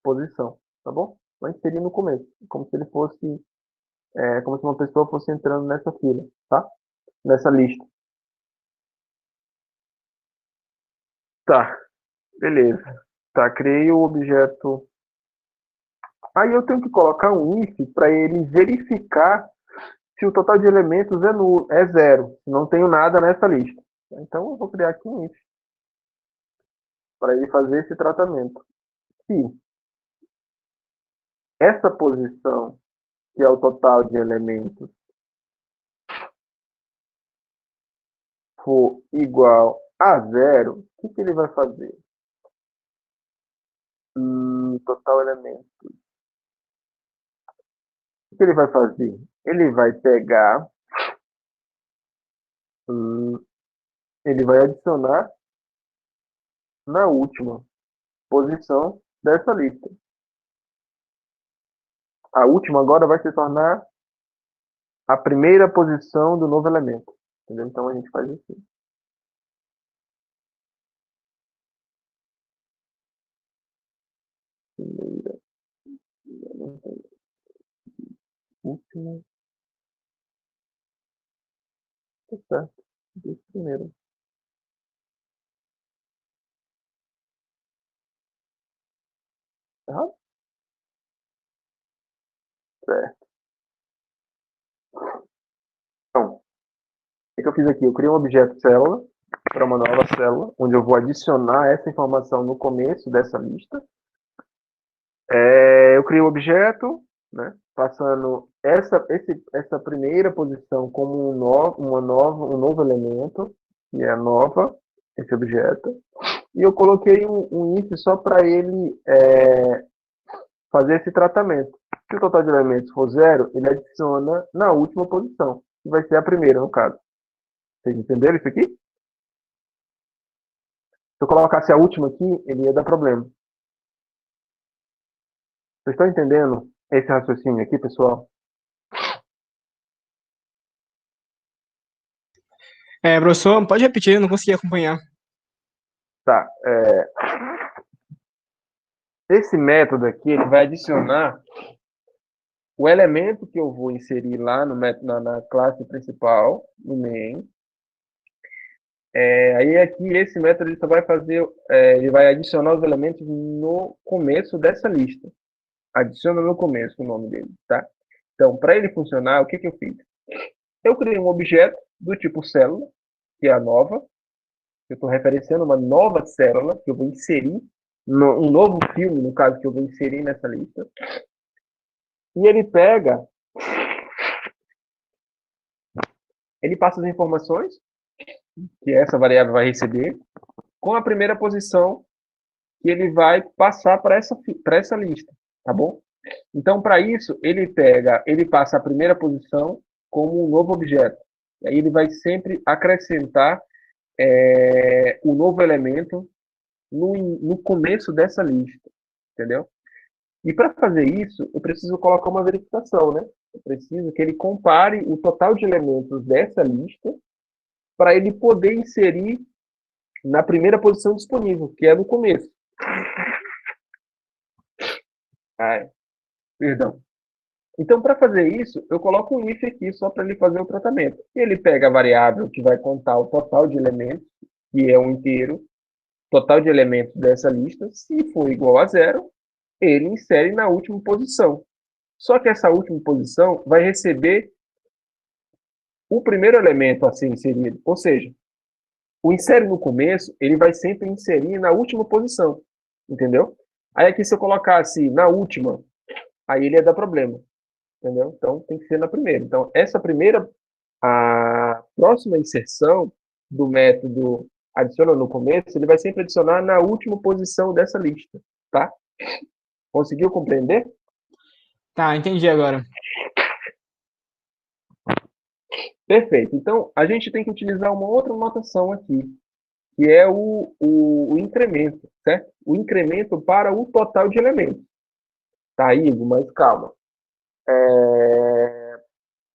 posição, tá bom? Vai inserir no começo, como se ele fosse, como se uma pessoa fosse entrando nessa fila, tá? Nessa lista. Tá, beleza. Tá, criei o objeto. Aí eu tenho que colocar um if para ele verificar se o total de elementos é zero. Não tenho nada nessa lista. Então eu vou criar aqui um if para ele fazer esse tratamento. Se essa posição, que é o total de elementos, for igual a zero, o que ele vai fazer? Total elemento. O que ele vai fazer? Ele vai pegar, ele vai adicionar na última posição dessa lista. A última agora vai se tornar a primeira posição do novo elemento. Entendeu? Então a gente faz assim. Primeira, última, tá certo. Primeiro. Errado? Certo. Então, o que eu fiz aqui? Eu criei um objeto célula para uma nova célula, onde eu vou adicionar essa informação no começo dessa lista. Eu criei o objeto, né, passando essa primeira posição como um novo elemento, que é a nova, esse objeto. E eu coloquei um if só para ele fazer esse tratamento. Se o total de elementos for zero, ele adiciona na última posição, que vai ser a primeira, no caso. Vocês entenderam isso aqui? Se eu colocasse a última aqui, ele ia dar problema. Vocês estão entendendo esse raciocínio aqui, pessoal? Professor, pode repetir, eu não consegui acompanhar. Tá. Esse método aqui, ele vai adicionar o elemento que eu vou inserir lá no método, na classe principal, no main. Aí aqui, esse método ele só vai fazer, ele vai adicionar os elementos no começo dessa lista. Adiciona no começo o nome dele, tá? Então, para ele funcionar, o que eu fiz? Eu criei um objeto do tipo célula, que é a nova. Eu estou referenciando uma nova célula que eu vou inserir, um novo filme, no caso, que eu vou inserir nessa lista. E ele pega, ele passa as informações que essa variável vai receber com a primeira posição que ele vai passar para essa lista, tá bom? Então, para isso, ele passa a primeira posição como um novo objeto. E aí ele vai sempre acrescentar o novo elemento no começo dessa lista, entendeu? E para fazer isso, eu preciso colocar uma verificação, né? Eu preciso que ele compare o total de elementos dessa lista para ele poder inserir na primeira posição disponível, que é no começo. Perdão. Então, para fazer isso, eu coloco um if aqui só para ele fazer o tratamento. Ele pega a variável que vai contar o total de elementos, que é um inteiro, total de elementos dessa lista. Se for igual a zero, ele insere na última posição. Só que essa última posição vai receber o primeiro elemento a ser inserido. Ou seja, o insere no começo, ele vai sempre inserir na última posição. Entendeu? Aí aqui, se eu colocasse na última, aí ele ia dar problema. Entendeu? Então, tem que ser na primeira. Então, a próxima inserção do método adiciona no começo, ele vai sempre adicionar na última posição dessa lista, tá? Conseguiu compreender? Tá, entendi agora. Perfeito. Então, a gente tem que utilizar uma outra notação aqui, que é o incremento, certo? O incremento para o total de elementos. Tá, Igor? Mas calma.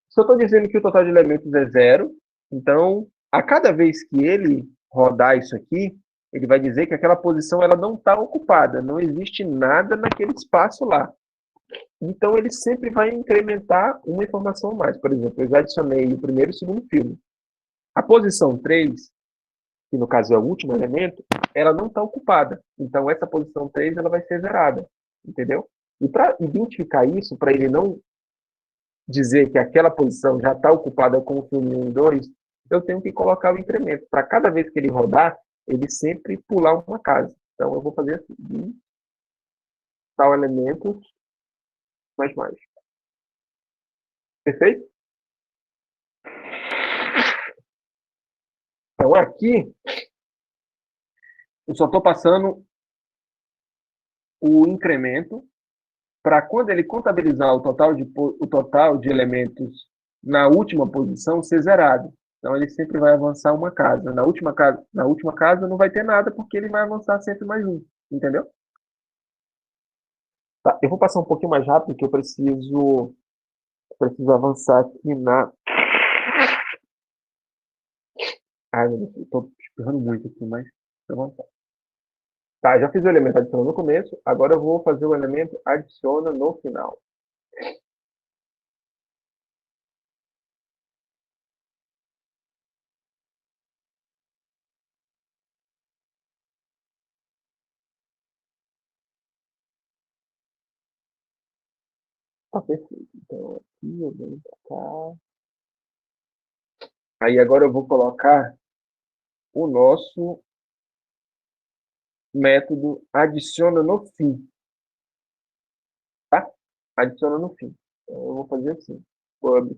Se eu estou dizendo que o total de elementos é zero, então, a cada vez que ele rodar isso aqui, ele vai dizer que aquela posição ela não está ocupada, não existe nada naquele espaço lá. Então, ele sempre vai incrementar uma informação a mais. Por exemplo, eu já adicionei o primeiro e o segundo filme. A posição 3, que no caso é o último elemento, ela não está ocupada. Então, essa posição 3 ela vai ser zerada. Entendeu? E para identificar isso, para ele não dizer que aquela posição já está ocupada com o filme 1 e 2, eu tenho que colocar o incremento. Para cada vez que ele rodar, ele sempre pular uma casa. Então, eu vou fazer assim, tal elemento, mais. Perfeito? Então, aqui, eu só estou passando o incremento para quando ele contabilizar o total de elementos na última posição ser zerado. Então, ele sempre vai avançar uma casa. Na última casa não vai ter nada, porque ele vai avançar sempre mais um. Entendeu? Tá, eu vou passar um pouquinho mais rápido, porque eu preciso avançar aqui na... Ai, meu Deus, estou espirrando muito aqui, mas eu vou avançar. Tá, já fiz o elemento adiciona no começo, agora eu vou fazer o elemento adiciona no final. Tá, perfeito. Então, aqui eu venho pra cá. Aí agora eu vou colocar o nosso método adiciona no fim, tá? Adiciona no fim. Então, eu vou fazer assim. Pub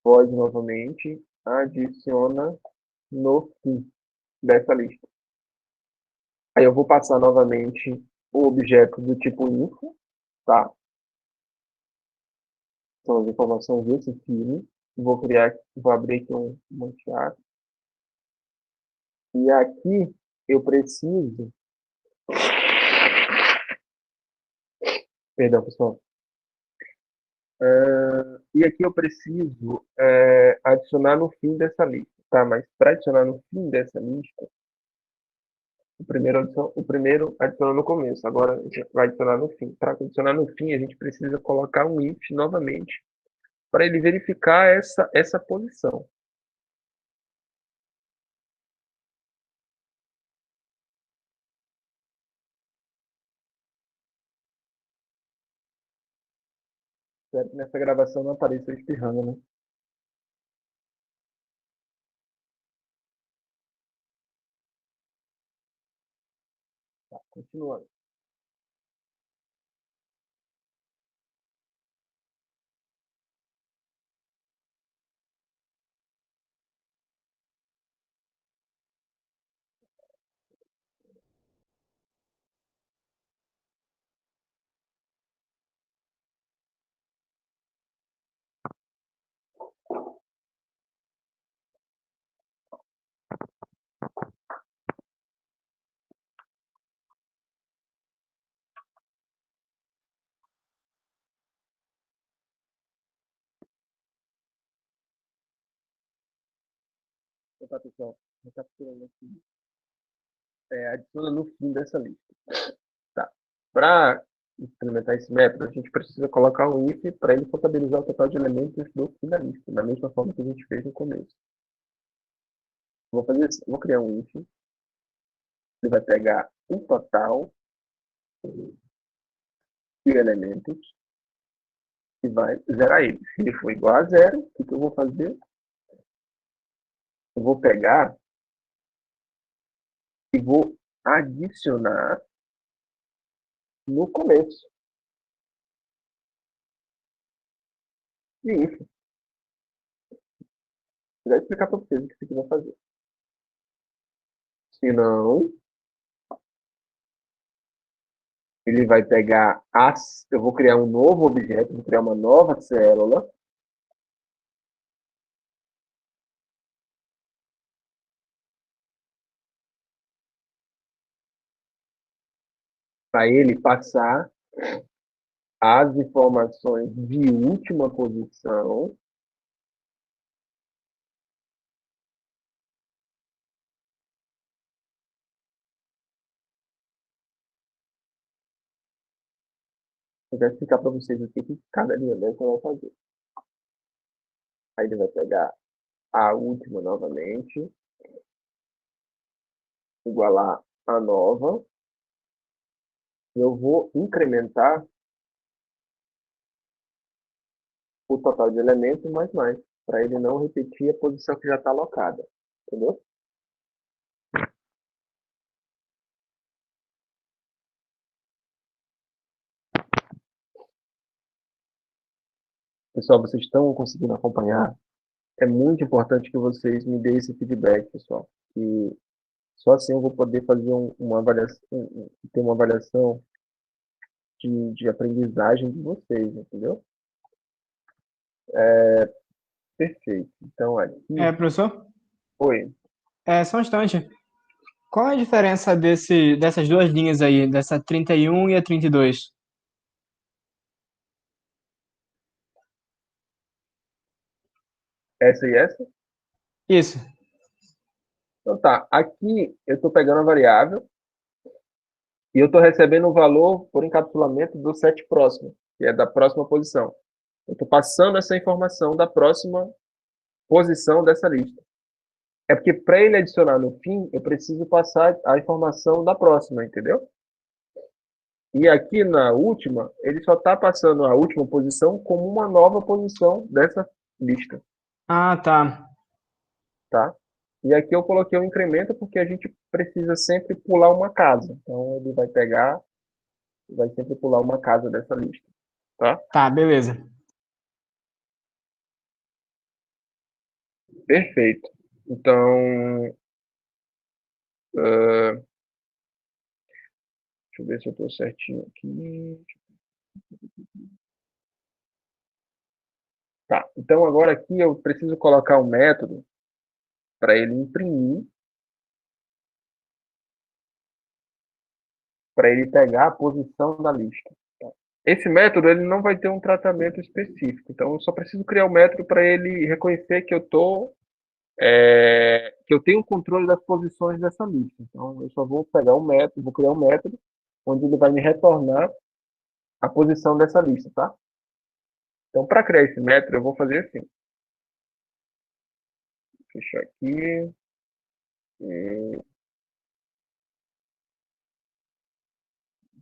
void novamente, adiciona no fim dessa lista. Aí eu vou passar novamente o objeto do tipo info, tá? São as informações desse filme. Vou abrir aqui um chat. E aqui eu preciso, perdão, pessoal. E aqui eu preciso adicionar no fim dessa lista, tá? Mas para adicionar no fim dessa lista, o primeiro adiciona no começo, agora a gente vai adicionar no fim. Para adicionar no fim, a gente precisa colocar um if novamente para ele verificar essa posição. Espero que nessa gravação não apareça eu espirrando, né? Tá, continuando. Então, tá, pessoal, recapitulando aqui. Adiciona no fim dessa lista. Tá. Para implementar esse método, a gente precisa colocar um if para ele contabilizar o total de elementos do fim da lista, da mesma forma que a gente fez no começo. Vou fazer assim, vou criar um if, ele vai pegar o total de elementos e vai zerar ele. Se ele for igual a zero, o que eu vou fazer? Eu vou pegar e vou adicionar no começo de if. Vou explicar para vocês o que isso aqui vai fazer. Se não, ele vai pegar eu vou criar um novo objeto, vou criar uma nova célula. Para ele passar as informações de última posição eu vou explicar para vocês o que cada linha dessa vai fazer. Aí ele vai pegar a última novamente, igualar a nova, e eu vou incrementar o total de elementos mais, para ele não repetir a posição que já está alocada. Entendeu? Pessoal, vocês estão conseguindo acompanhar? É muito importante que vocês me deem esse feedback, pessoal. E só assim eu vou poder fazer uma avaliação, ter uma avaliação de aprendizagem de vocês, entendeu? Perfeito. Então, aqui. Professor? Oi. Só um instante. Qual é a diferença dessas duas linhas aí, dessa 31 e a 32? Essa e essa? Isso. Então tá. Aqui eu estou pegando a variável e eu estou recebendo o valor por encapsulamento do set próximo, que é da próxima posição. Eu estou passando essa informação da próxima posição dessa lista. É porque para ele adicionar no fim, eu preciso passar a informação da próxima, entendeu? E aqui na última, ele só está passando a última posição como uma nova posição dessa lista, Ah, tá. tá? E aqui eu coloquei um incremento porque a gente precisa sempre pular uma casa. Então ele vai pegar, vai sempre pular uma casa dessa lista, tá? Tá, beleza. Perfeito. Então, deixa eu ver se eu estou certinho aqui. Tá. Então agora aqui eu preciso colocar um método para ele imprimir, para ele pegar a posição da lista. Esse método ele não vai ter um tratamento específico, então eu só preciso criar um método para ele reconhecer que que eu tenho o controle das posições dessa lista. Então eu só vou pegar um método, vou criar um método onde ele vai me retornar a posição dessa lista, tá? Então para criar esse método eu vou fazer assim. Fechar aqui. E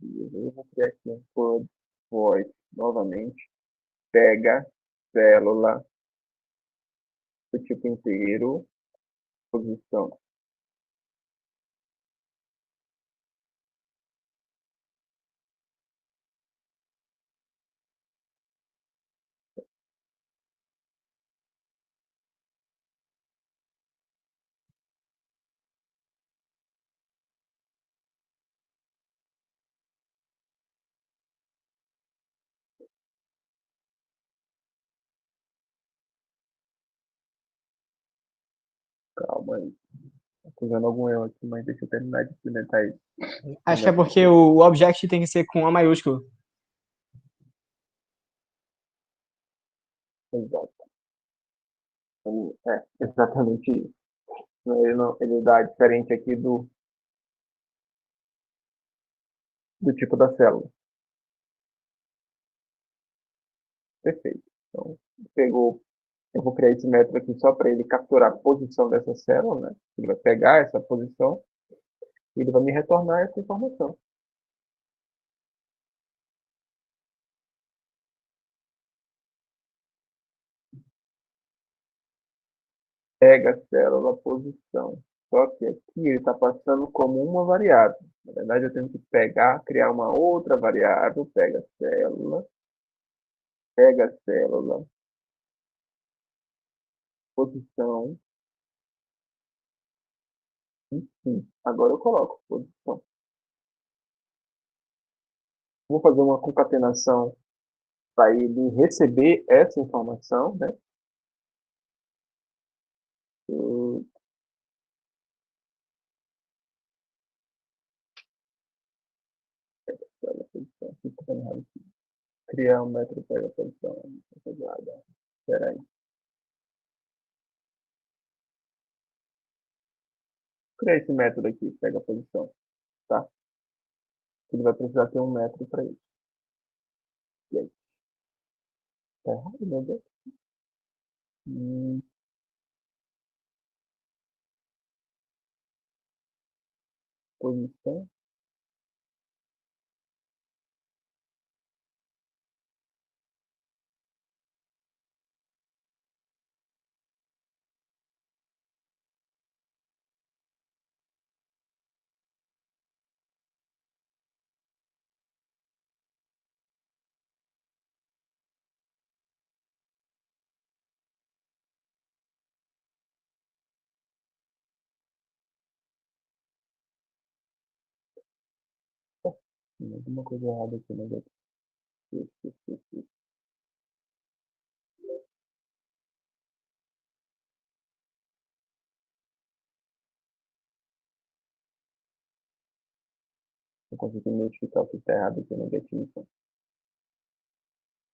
eu vou criar aqui um pod void novamente. Pega célula do tipo inteiro, posição. Calma aí. Tô usando algum erro aqui, mas deixa eu terminar de implementar isso. Acho que é porque o object tem que ser com A maiúsculo. Exato. Exatamente isso. Ele dá diferente aqui do tipo da célula. Perfeito. Então, pegou. Eu vou criar esse método aqui só para ele capturar a posição dessa célula, né? Ele vai pegar essa posição e ele vai me retornar essa informação. Pega a célula, posição. Só que aqui ele está passando como uma variável. Na verdade, eu tenho que pegar, criar uma outra variável, pega a célula, posição, enfim. Agora eu coloco posição. Vou fazer uma concatenação para ele receber essa informação, né? E, pega a posição. Aqui, tá vendo errado aqui. Criar um método pega a posição. Espera aí. Criar esse método aqui, pega a posição, tá? Ele vai precisar ter um método para isso. E aí? Tá errado, meu Deus. Posição. Tem alguma coisa errada aqui, meu Deus. Não consigo identificar o que está errado aqui na definição.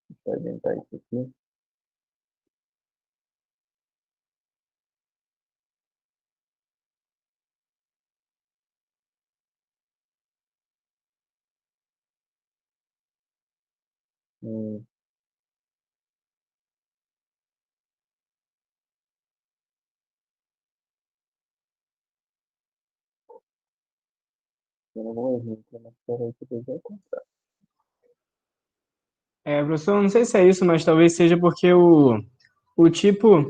Deixa eu inventar isso aqui. Hum, eu não vou errar, mas peraí que eu vou encontrar. Professor, não sei se é isso, mas talvez seja porque o tipo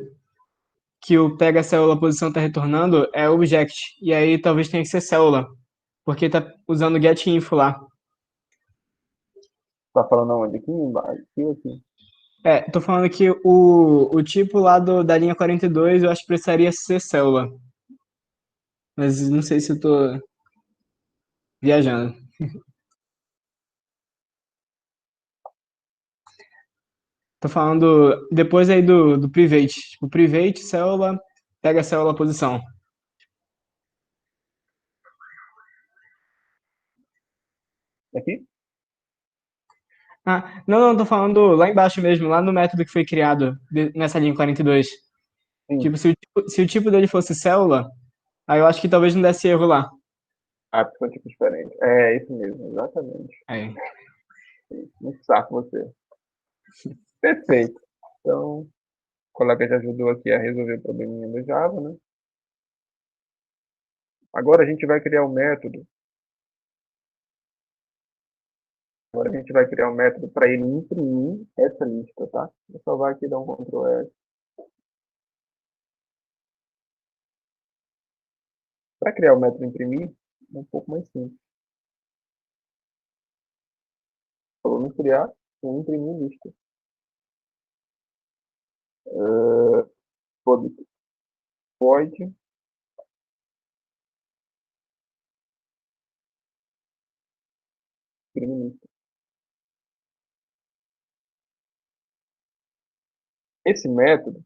que o pega célula posição está retornando é object. E aí talvez tenha que ser célula, porque tá usando get info lá. Tá falando aonde? Aqui embaixo? Aqui ou aqui? Tô falando que o tipo lá da linha 42 eu acho que precisaria ser célula. Mas não sei se eu tô viajando. Tô falando depois aí do private. Tipo, private, célula, pega a célula posição. Aqui? Ah, não, tô falando lá embaixo mesmo, lá no método que foi criado nessa linha 42. Sim. Tipo, se o tipo dele fosse célula, aí eu acho que talvez não desse erro lá. Ah, porque são tipos diferentes. É isso mesmo, exatamente. Aí. Muito saco você. Perfeito. Então, o colega já ajudou aqui a resolver o probleminha do Java, né? Agora a gente vai criar um método. Agora a gente vai criar um método para ele imprimir essa lista, tá? Eu só vai aqui dar um Ctrl S. Para criar o método imprimir, é um pouco mais simples. Vamos criar um imprimir lista. Void imprimir lista. Esse método,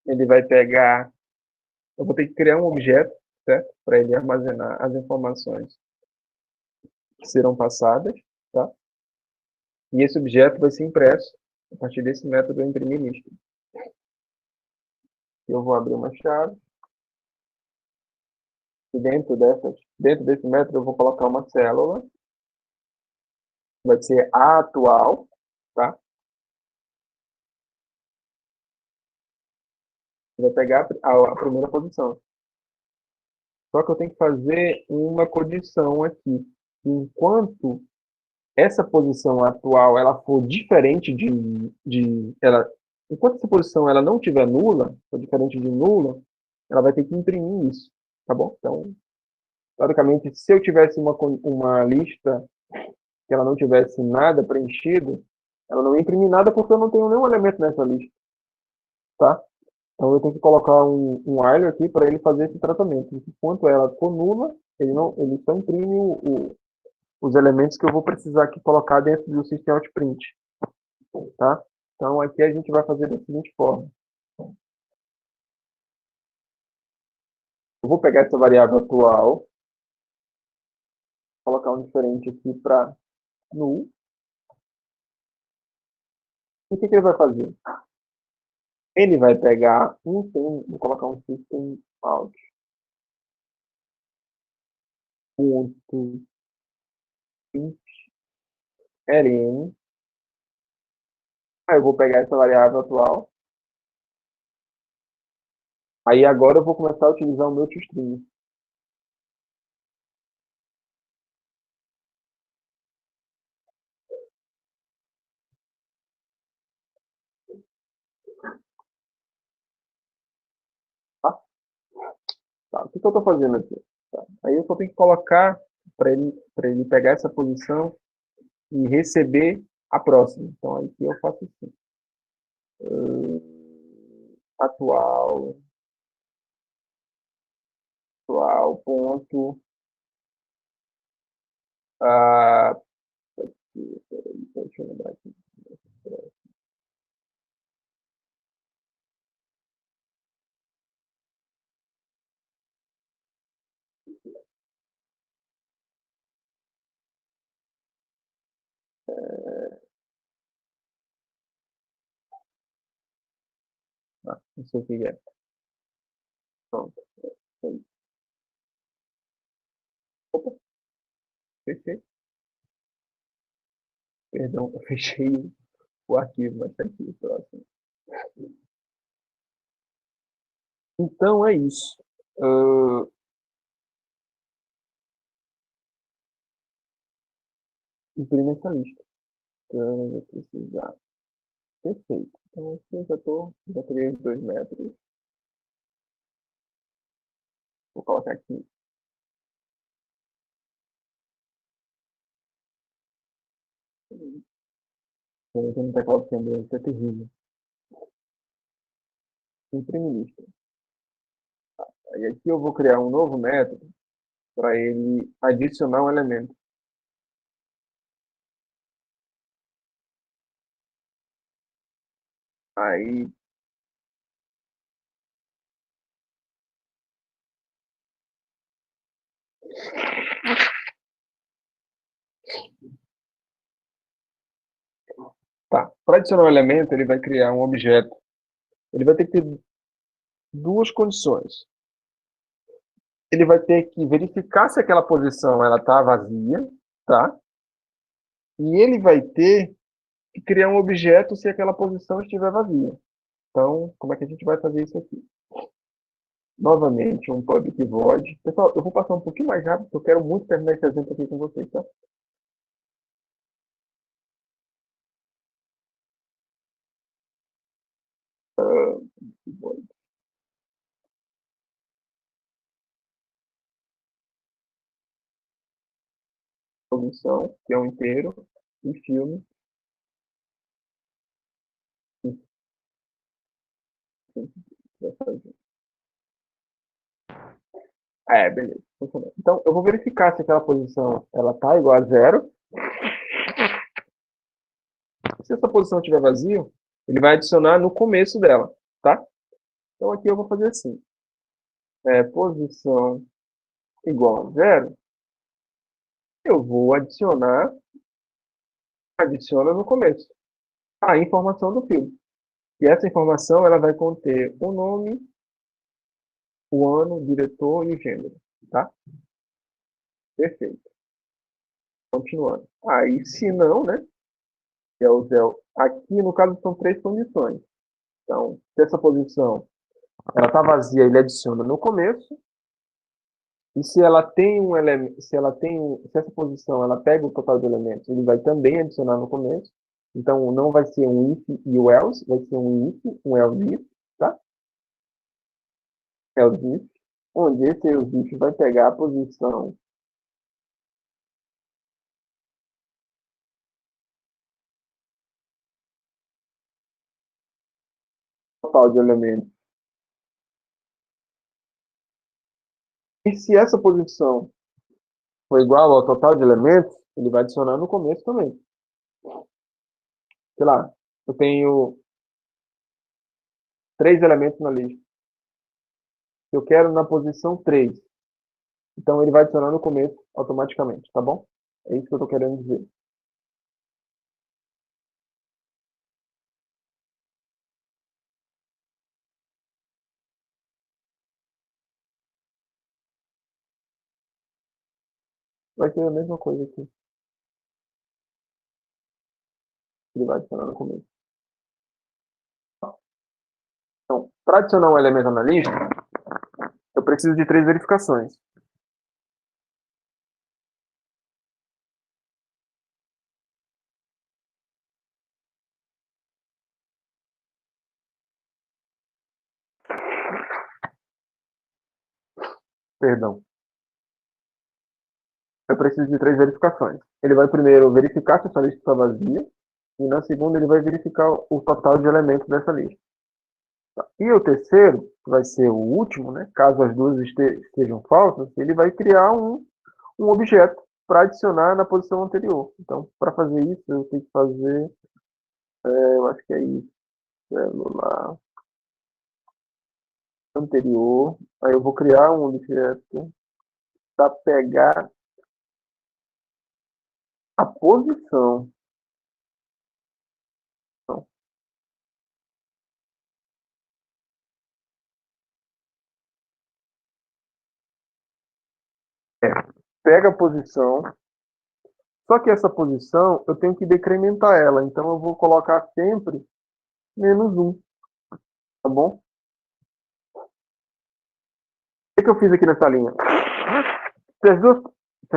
ele vai pegar. Eu vou ter que criar um objeto, certo? Para ele armazenar as informações que serão passadas, tá? E esse objeto vai ser impresso a partir desse método imprimir lista. Eu vou abrir uma chave e dentro desse método eu vou colocar uma célula, vai ser a atual, tá? Vai pegar a primeira posição. Só que eu tenho que fazer uma condição aqui. Enquanto essa posição atual ela for diferente enquanto essa posição ela não tiver nula, for diferente de nula, ela vai ter que imprimir isso, tá bom? Então, teoricamente, se eu tivesse uma lista que ela não tivesse nada preenchido, ela não ia imprimir nada porque eu não tenho nenhum elemento nessa lista, tá? Então eu tenho que colocar um while aqui para ele fazer esse tratamento. Enquanto ela for nula, ele só imprime os elementos que eu vou precisar aqui colocar dentro do system out print, tá? Então aqui a gente vai fazer da seguinte forma. Eu vou pegar essa variável atual, colocar um diferente aqui para null. E o que ele vai fazer? Ele vai pegar vou colocar um system out ponto ln. Aí eu vou pegar essa variável atual. Aí agora eu vou começar a utilizar o meu toString. Tá? Tá. O que eu estou fazendo aqui? Tá. Aí eu só tenho que colocar para ele pegar essa posição e receber a próxima. Então aqui eu faço assim. Atual, atual ponto. Ah, deixa eu lembrar aqui. Não sei o que é. Pronto. Opa, fechei. Perdão, eu fechei o arquivo, mas está aqui o próximo. Então é isso. Imprime essa lista. Então, eu vou precisar. Perfeito. Então aqui eu já criei os 2 metros. Vou colocar aqui. Eu tenho no teclado também, isso é terrível. Imprime lista. Aí aqui eu vou criar um novo método para ele adicionar um elemento. Aí, tá. Para adicionar um elemento, ele vai criar um objeto. Ele vai ter que ter duas condições. Ele vai ter que verificar se aquela posição ela está vazia, tá? E ele vai ter que criar um objeto se aquela posição estiver vazia. Então, como é que a gente vai fazer isso aqui? Novamente, um public void. Pessoal, eu vou passar um pouquinho mais rápido, porque eu quero muito terminar esse exemplo aqui com vocês, tá? Void. Posição, que é um inteiro, e filme. Beleza. Funcionou. Então, eu vou verificar se aquela posição ela tá igual a zero. Se essa posição estiver vazia, ele vai adicionar no começo dela, tá? Então, aqui eu vou fazer assim. Posição igual a zero, eu vou adiciona no começo, a informação do filme. E essa informação ela vai conter o nome, o ano, o diretor e o gênero, tá? Perfeito. Continuando. Aí, se não, né? Que é o zero. Aqui, no caso, são três condições. Então, se essa posição ela está vazia, ele adiciona no começo. E se ela tem um elemento, se essa posição ela pega o total de elementos, ele vai também adicionar no começo. Então não vai ser um if e o else, vai ser um if, um else if, tá? Else if, onde esse else if vai pegar a posição total de elementos. E se essa posição for igual ao total de elementos, ele vai adicionar no começo também. Sei lá, eu tenho 3 elementos na lista. Eu quero na posição 3. Então ele vai adicionar no começo automaticamente, tá bom? É isso que eu estou querendo dizer. Vai ser a mesma coisa aqui. Ele vai adicionar no começo. Então, para adicionar um elemento na lista, eu preciso de 3 verificações. Perdão. Eu preciso de 3 verificações. Ele vai primeiro verificar se essa lista está vazia, e na segunda ele vai verificar o total de elementos dessa lista. E o terceiro, que vai ser o último, né, caso as duas estejam falsas, ele vai criar um objeto para adicionar na posição anterior. Então, para fazer isso, eu tenho que fazer, eu acho que é isso, celular anterior. Aí eu vou criar um objeto para pegar a posição. Pega a posição, só que essa posição eu tenho que decrementar ela, então eu vou colocar sempre -1, tá bom? O que eu fiz aqui nessa linha? Se as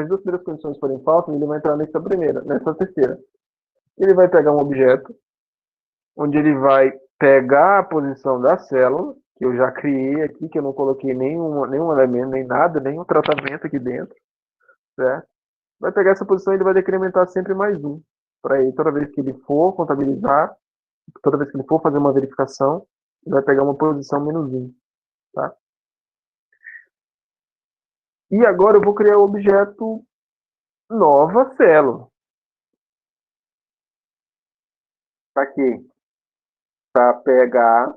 duas primeiras condições forem falsas, ele vai entrar nessa terceira. Ele vai pegar um objeto, onde ele vai pegar a posição da célula, que eu já criei aqui, que eu não coloquei nenhum elemento, nem nada, nenhum tratamento aqui dentro, certo? Vai pegar essa posição e ele vai decrementar sempre +1. Para ele, toda vez que ele for contabilizar, toda vez que ele for fazer uma verificação, ele vai pegar uma posição -1, tá? E agora eu vou criar o objeto nova célula. Tá aqui. Tá? Pegar,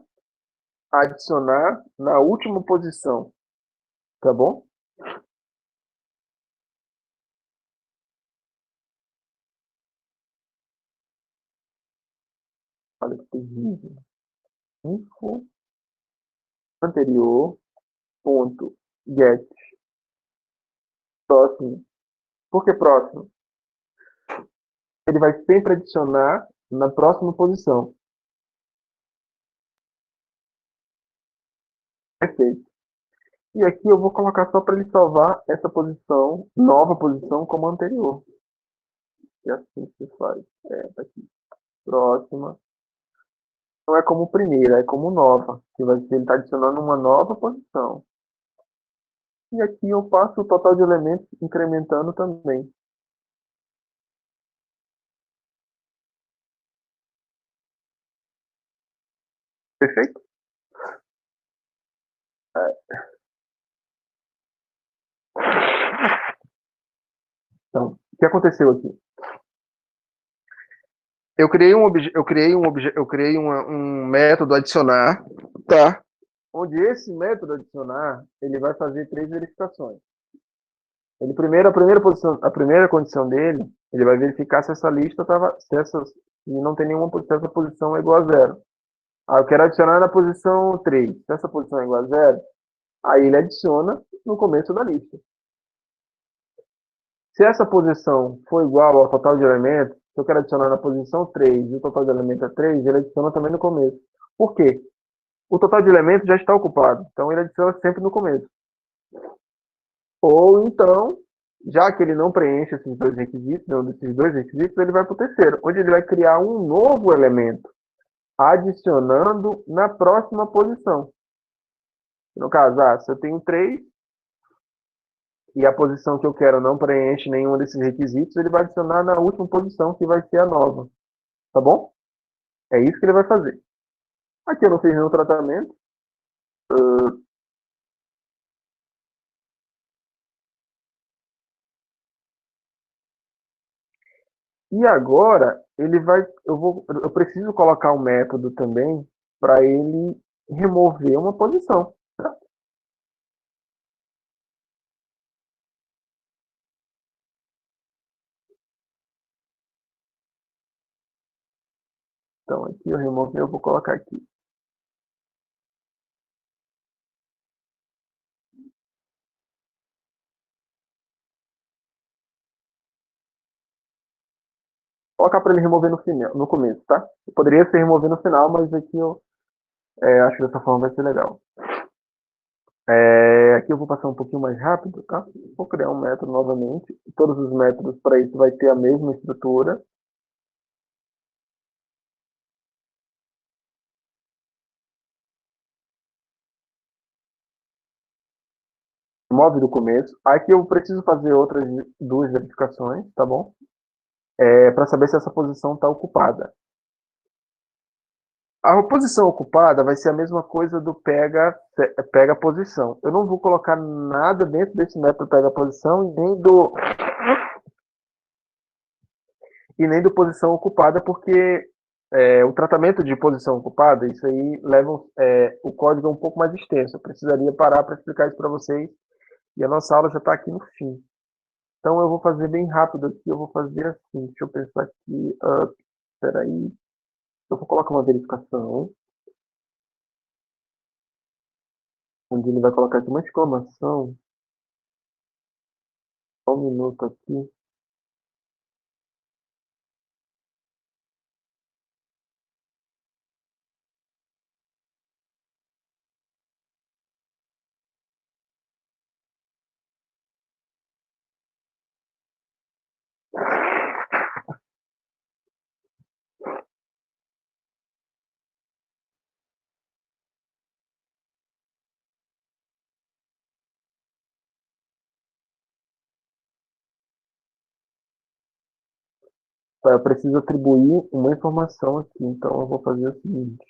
adicionar na última posição. Tá bom? Olha que terrível. Info anterior, ponto, get, próximo. Por que próximo? Ele vai sempre adicionar na próxima posição. Perfeito. E aqui eu vou colocar só para ele salvar essa posição, nova posição, como anterior. E assim se faz. Tá aqui. Próxima. Não é como primeira, é como nova. Que vai ser, ele está adicionando uma nova posição. E aqui eu passo o total de elementos incrementando também. Perfeito? Então, o que aconteceu aqui? Eu criei um método adicionar, tá? Onde esse método adicionar, ele vai fazer 3 verificações. Ele primeiro, a primeira condição dele, ele vai verificar se essa lista estava, se não tem nenhuma posição, essa posição é igual a zero. Eu quero adicionar na posição 3. Se essa posição é igual a zero, aí ele adiciona no começo da lista. Se essa posição for igual ao total de elementos, se eu quero adicionar na posição 3 e o total de elementos é 3, ele adiciona também no começo. Por quê? O total de elementos já está ocupado, então ele adiciona sempre no começo. Ou então, já que ele não preenche esses dois requisitos, não desses dois requisitos, ele vai para o terceiro, onde ele vai criar um novo elemento, adicionando na próxima posição. No caso, se eu tenho 3 e a posição que eu quero não preenche nenhum desses requisitos, ele vai adicionar na última posição, que vai ser a nova. Tá bom? É isso que ele vai fazer. Aqui eu não fiz nenhum tratamento. E agora eu preciso colocar um método também para ele remover uma posição. Tá? Então aqui eu remover, eu vou colocar aqui. Vou colocar para ele remover no final, no começo, tá? Eu poderia ser remover no final, mas aqui eu acho que dessa forma vai ser legal. Aqui eu vou passar um pouquinho mais rápido, tá? Vou criar um método novamente. Todos os métodos para isso vai ter a mesma estrutura. Remove do começo. Aqui eu preciso fazer outras 2 verificações, tá bom? Para saber se essa posição está ocupada. A posição ocupada vai ser a mesma coisa do pega posição. Eu não vou colocar nada dentro desse método pega posição e nem do posição ocupada, porque o tratamento de posição ocupada, isso aí leva o código é um pouco mais extenso. Eu precisaria parar para explicar isso para vocês e a nossa aula já está aqui no fim. Então eu vou fazer bem rápido aqui, eu vou fazer assim, deixa eu pensar aqui, espera aí, eu vou colocar uma verificação, onde ele vai colocar aqui uma exclamação, só um minuto aqui. Eu preciso atribuir uma informação aqui, então eu vou fazer o seguinte.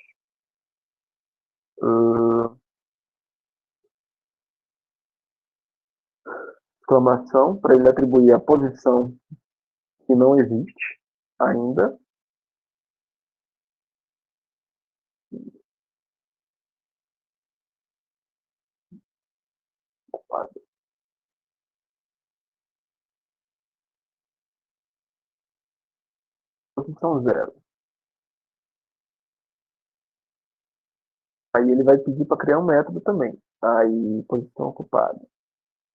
Exclamação, para ele atribuir a posição que não existe ainda. posição 0. Aí ele vai pedir para criar um método também. Aí, posição ocupada.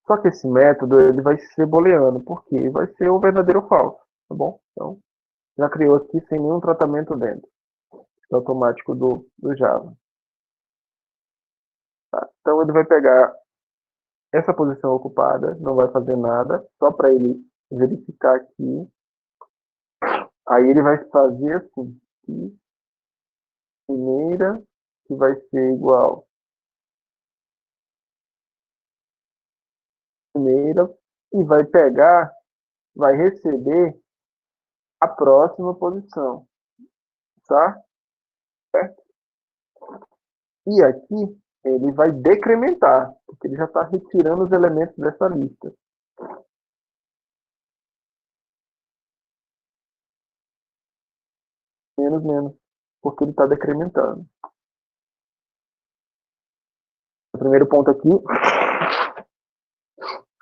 Só que esse método ele vai ser booleano, porque vai ser o verdadeiro ou falso, tá bom? Então, já criou aqui sem nenhum tratamento dentro. É automático do Java. Tá? Então, ele vai pegar essa posição ocupada, não vai fazer nada, só para ele verificar aqui. Aí ele vai fazer assim, aqui, primeira, que vai ser igual primeira, e vai pegar, vai receber a próxima posição, tá? Certo? E aqui ele vai decrementar, porque ele já está retirando os elementos dessa lista. Menos, porque ele está decrementando. O primeiro ponto aqui,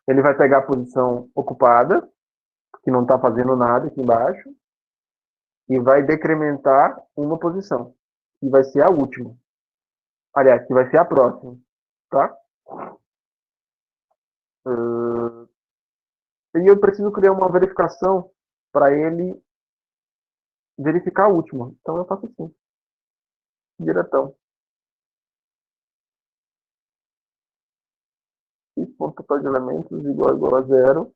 ele vai pegar a posição ocupada, que não está fazendo nada aqui embaixo, e vai decrementar uma posição, que vai ser a última. Aliás, que vai ser a próxima, tá? E eu preciso criar uma verificação para ele verificar a última. Então eu faço assim, diretão. Total de elementos igual a 0,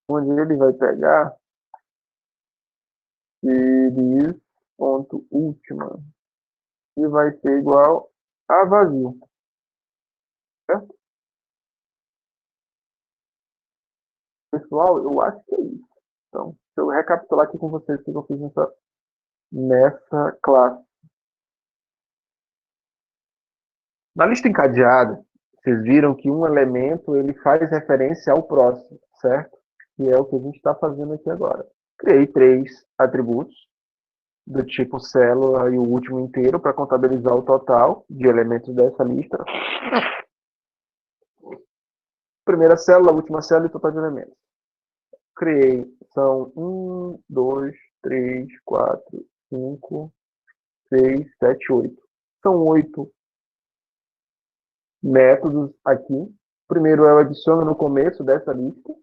onde ele vai pegar series ponto última e vai ser igual a vazio, certo? Pessoal, eu acho que é isso. Então, deixa eu recapitular aqui com vocês o que eu fiz nessa classe. Na lista encadeada, vocês viram que um elemento ele faz referência ao próximo, certo? Que é o que a gente está fazendo aqui agora. Criei 3 atributos do tipo célula e o último inteiro para contabilizar o total de elementos dessa lista. Primeira célula, última célula e total de elementos. Criei, são 1, 2, 3, 4, 5, 6, 7, 8. São 8 métodos aqui. Primeiro eu adiciono no começo dessa lista,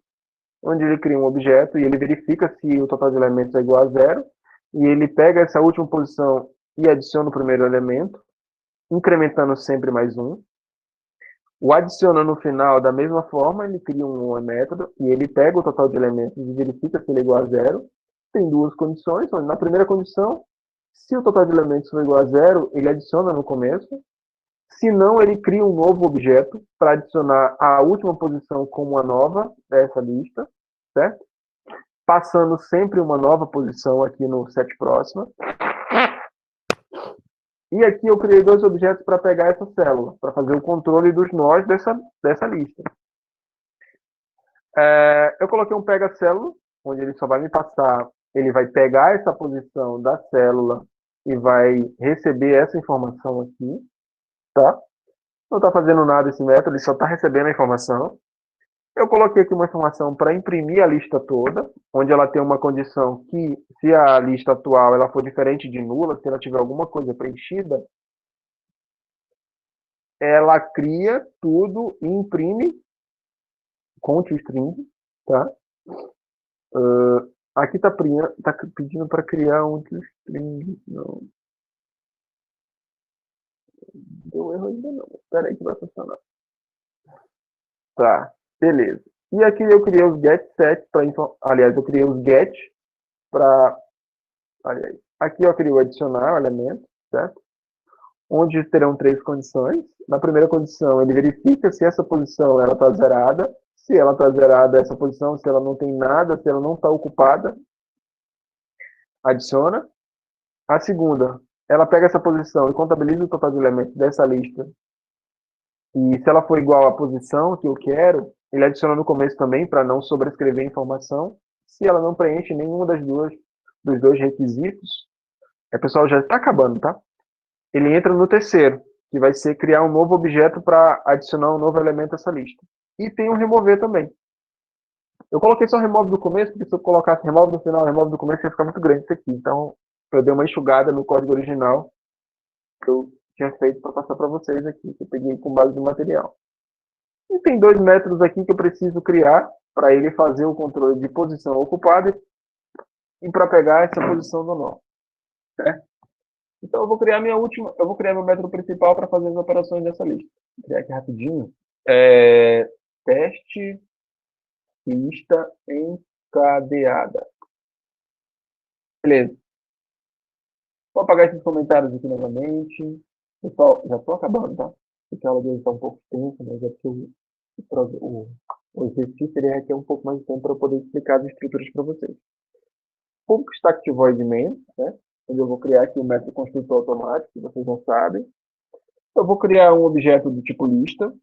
onde ele cria um objeto e ele verifica se o total de elementos é igual a 0. E ele pega essa última posição e adiciona o primeiro elemento, incrementando sempre mais um. O adiciona no final, da mesma forma, ele cria um método e ele pega o total de elementos e verifica se ele é igual a 0. Tem duas condições, onde na primeira condição, se o total de elementos for igual a 0, ele adiciona no começo. Se não, ele cria um novo objeto para adicionar a última posição como uma nova dessa lista, certo? Passando sempre uma nova posição aqui no set próxima. E aqui eu criei 2 objetos para pegar essa célula, para fazer o controle dos nós dessa lista. Eu coloquei um pega célula, onde ele só vai me passar, ele vai pegar essa posição da célula e vai receber essa informação aqui, tá? Não está fazendo nada esse método, ele só está recebendo a informação. Eu coloquei aqui uma informação para imprimir a lista toda, onde ela tem uma condição que, se a lista atual ela for diferente de nula, se ela tiver alguma coisa preenchida, ela cria tudo e imprime com toString, tá? Aqui está pedindo para criar um toString, não. Deu erro ainda não, espera aí que vai funcionar. Tá, beleza. E aqui eu criei os getSet para, aliás, eu criei os get para, aliás, aqui eu criei o adicionar o elemento, certo? Onde terão 3 condições. Na primeira condição, ele verifica se essa posição ela está zerada. Se ela está zerada, essa posição, se ela não tem nada, se ela não está ocupada, adiciona. A segunda, ela pega essa posição e contabiliza o total de elementos dessa lista. E se ela for igual à posição que eu quero, ele adiciona no começo também, para não sobrescrever a informação. Se ela não preenche nenhuma dos 2 requisitos, pessoal, já está acabando, tá? Ele entra no terceiro, que vai ser criar um novo objeto para adicionar um novo elemento a essa lista. E tem um remover também. Eu coloquei só remove do começo, porque se eu colocasse remove no final, remove do começo, ia ficar muito grande isso aqui. Então, eu dei uma enxugada no código original que eu tinha feito para passar para vocês aqui, que eu peguei com base do material. E tem dois métodos aqui que eu preciso criar para ele fazer o controle de posição ocupada e para pegar essa posição do nó. Certo? Então eu vou criar meu método principal para fazer as operações dessa lista. Vou criar aqui rapidinho. Teste lista encadeada. Beleza. Vou apagar esses comentários aqui novamente. Pessoal, já estou acabando, tá? Porque a aula de hoje está um pouco extensa, mas é porque o exercício ele requer um pouco mais de tempo para eu poder explicar as estruturas para vocês. Público Static Void Main, né? Onde eu vou criar aqui o método construtor automático, que vocês já sabem. Eu vou criar um objeto do tipo lista,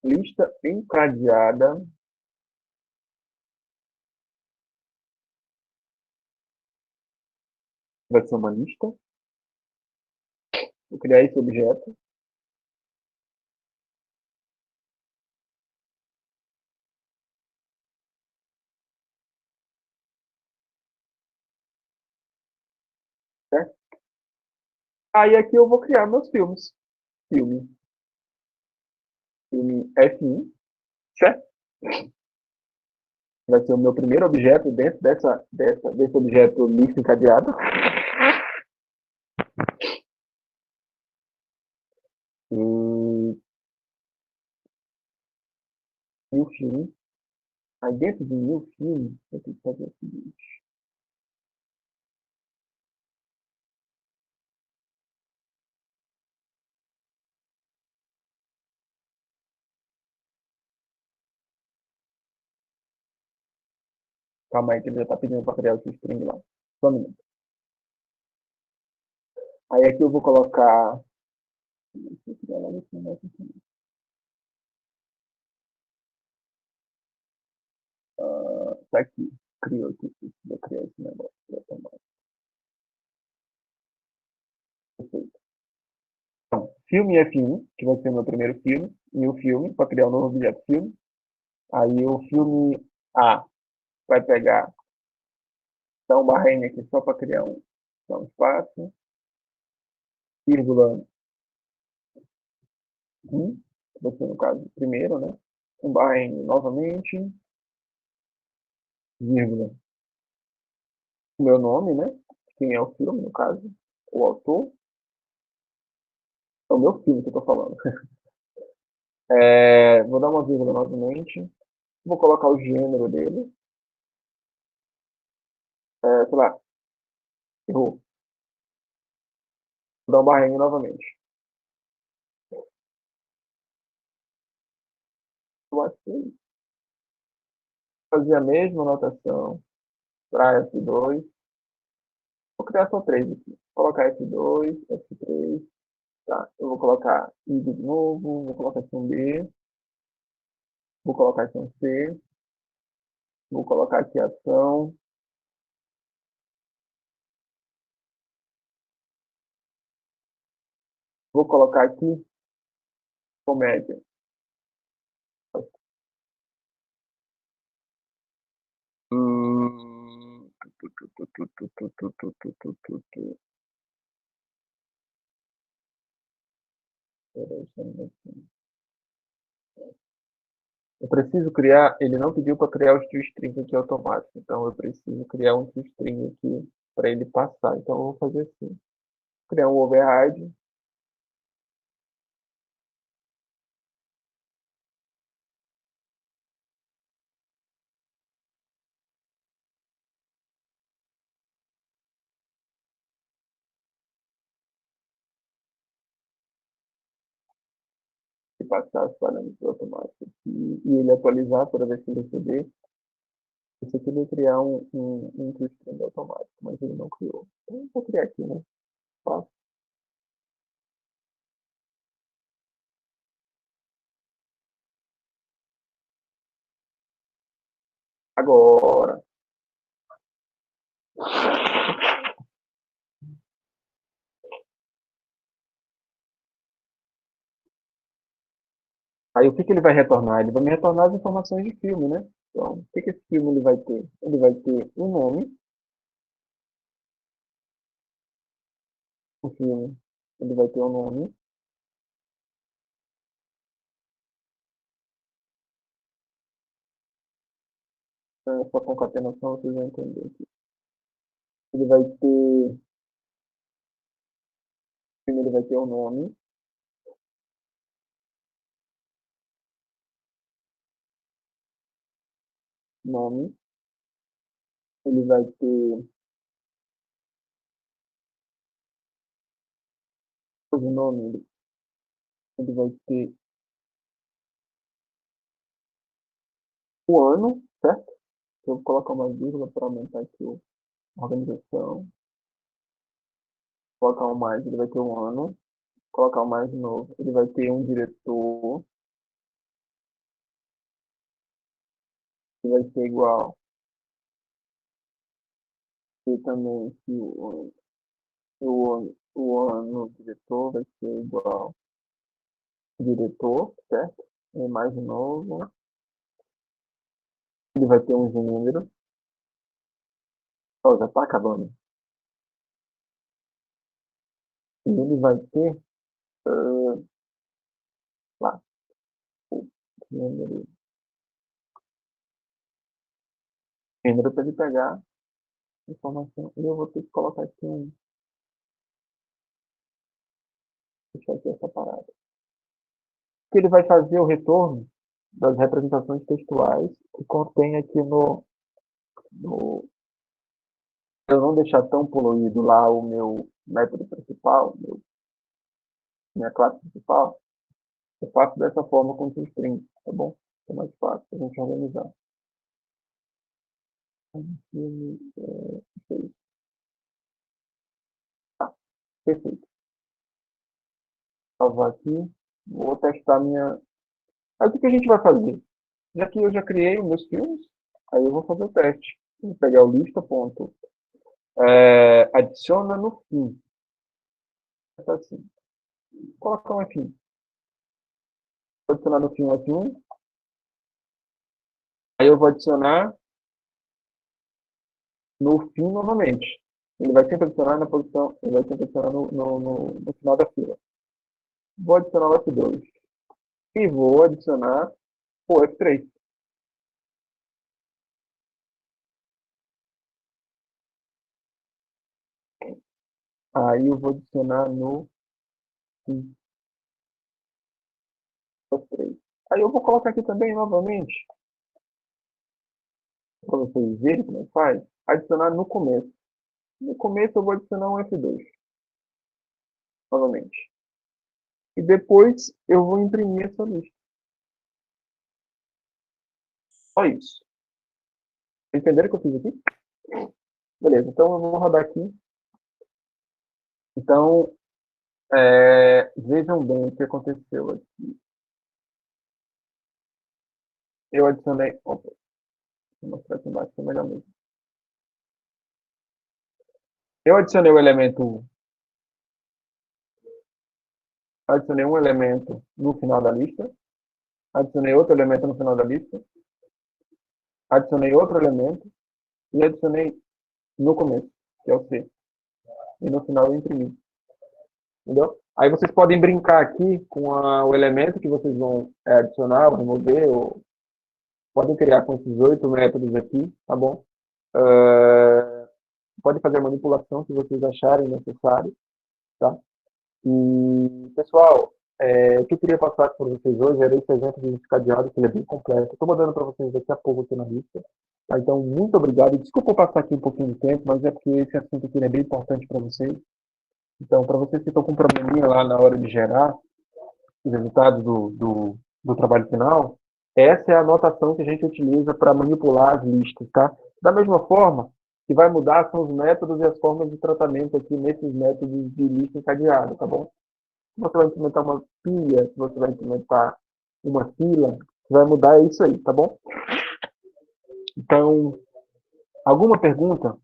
lista encadeada. Vai ser uma lista. Vou criar esse objeto. Certo? Aí aqui eu vou criar meus filmes. Filme F1, certo? Vai ser o meu primeiro objeto dentro desse objeto lista encadeado. E new film. Aí dentro de new film, eu tenho que fazer o seguinte. Calma aí que ele já está pedindo para criar o string lá. Só um minuto. Aí aqui eu vou colocar. Tá aqui. Criou aqui. Vou criar esse negócio. Perfeito. Então, filme F1, que vai ser o meu primeiro filme, e o filme, para criar um novo objeto filme. Aí o filme A vai pegar, dá um barrinho aqui só para criar um espaço, vírgula 1, vai ser no caso primeiro, né? Um barrinho novamente, vírgula, o meu nome, né? Quem é o filme, no caso, o autor. É o meu filme que eu tô falando. Vou dar uma vírgula novamente. Vou colocar o gênero dele. Sei lá, errou. Vou dar um barrinho novamente. Eu acho que fazer a mesma anotação para F2. Vou criar só três aqui. Vou colocar F2, F3. Tá. Eu vou colocar ID de novo. Vou colocar aqui um B. Vou colocar aqui um C. Vou colocar aqui ação. Vou colocar aqui comédia. Hum... Eu preciso criar, ele não pediu para criar o toString aqui automático, então eu preciso criar um toString aqui para ele passar. Então eu vou fazer assim, criar um override. E passar os parâmetros automáticos e ele atualizar toda vez que ele receber. Isso aqui ele ia criar um toString automático, mas ele não criou. Então eu vou criar aqui, né? Faço. Agora. Aí o que ele vai retornar? Ele vai me retornar as informações de filme, né? Então, o que esse filme ele vai ter? Ele vai ter um nome, o filme, ele vai ter um nome, essa concatenação vocês vão entender aqui. Ele vai ter, o filme ele vai ter um nome, ele vai ter o nome, ele vai ter o ano, certo? Eu vou colocar uma vírgula para aumentar aqui a organização. Colocar um mais, ele vai ter um ano. Colocar um mais de novo, ele vai ter um diretor, que vai ser igual. E também que o ano diretor vai ser igual diretor, certo? E mais de novo. Ele vai ter um gênero. Oh, já está acabando. E ele vai ter lá, o gênero. Gênero para ele pegar informação. E eu vou ter que colocar aqui deixar aqui essa parada. Que ele vai fazer o retorno das representações textuais que contém aqui no eu não deixar tão poluído lá o meu método principal, minha classe principal, eu faço dessa forma com os strings, tá bom? É mais fácil a gente organizar. Tá, perfeito. Salvar aqui. Vou testar minha. Aí o que a gente vai fazer? Já que eu já criei os meus filmes, aí eu vou fazer o teste. Vou pegar o lista, ponto. Adiciona no fim. É assim. Vou colocar um aqui. Vou adicionar no fim um aqui. Aí eu vou adicionar no fim novamente. Ele vai sempre adicionar na posição, ele vai sempre adicionar no final da fila. Vou adicionar o F2 e vou adicionar o F3. Aí eu vou adicionar no F3. Aí eu vou colocar aqui também novamente, para vocês verem como é que faz, adicionar no começo. No começo eu vou adicionar um F2, novamente. E depois eu vou imprimir essa lista. Só isso. Entenderam o que eu fiz aqui? Beleza, então eu vou rodar aqui. Então, vejam bem o que aconteceu aqui. Eu adicionei. Opa, vou mostrar aqui embaixo que é melhor mesmo. Eu adicionei o elemento. Adicionei um elemento no final da lista. Adicionei outro elemento no final da lista. Adicionei outro elemento. E adicionei no começo, que é o C. E no final eu imprimi. Entendeu? Aí vocês podem brincar aqui com o elemento que vocês vão adicionar, ou remover, ou podem criar com esses 8 métodos aqui, tá bom? Pode fazer a manipulação que vocês acharem necessário, tá? E, pessoal, o que eu queria passar para vocês hoje era esse exemplo de cadeado, que ele é bem completo. Estou mandando para vocês daqui a pouco aqui na lista. Tá? Então, muito obrigado. Desculpa eu passar aqui um pouquinho de tempo, mas é porque esse assunto aqui é bem importante para vocês. Então, para vocês que estão com probleminha lá na hora de gerar os resultados do trabalho final, essa é a anotação que a gente utiliza para manipular as listas, tá? Da mesma forma, que vai mudar são os métodos e as formas de tratamento aqui nesses métodos de lista encadeada, tá bom? Se você vai implementar uma pilha, se você vai implementar uma fila, vai mudar isso aí, tá bom? Então, alguma pergunta?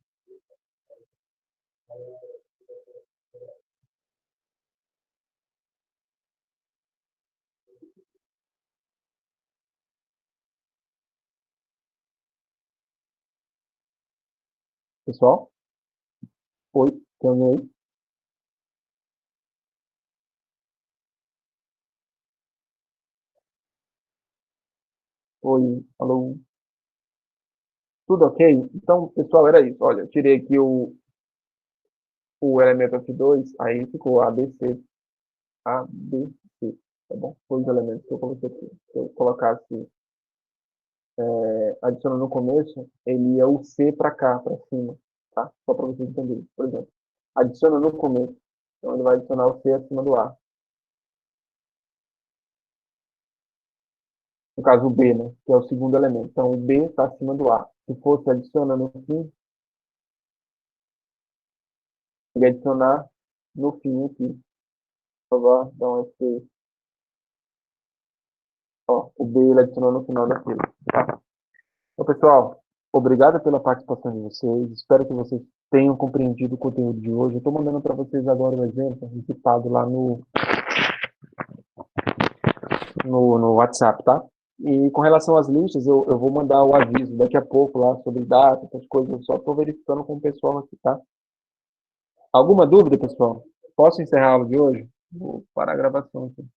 Pessoal? Oi, tem alguém aí? Oi, alô? Tudo ok? Então, pessoal, era isso. Olha, eu tirei aqui o elemento F2, aí ficou ABC, ABC, tá bom? Foi os elementos que eu coloquei aqui. Se eu colocasse, adicionando no começo, ele ia o C para cá, para cima, tá? Só para vocês entenderem. Por exemplo, adiciona no começo, então ele vai adicionar o C acima do A. No caso, o B, né? Que é o segundo elemento. Então, o B está acima do A. Se fosse adiciona no fim, ele ia adicionar no fim aqui. Por favor, dá um F. Ó, o B ele adicionou no final daquilo. Tá? Então, pessoal, obrigado pela participação de vocês. Espero que vocês tenham compreendido o conteúdo de hoje. Eu estou mandando para vocês agora um exemplo digitado lá no WhatsApp, tá? E com relação às listas, eu vou mandar o aviso daqui a pouco lá sobre datas, essas coisas. Eu só estou verificando com o pessoal aqui, tá? Alguma dúvida, pessoal? Posso encerrar o de hoje? Vou parar a gravação aqui.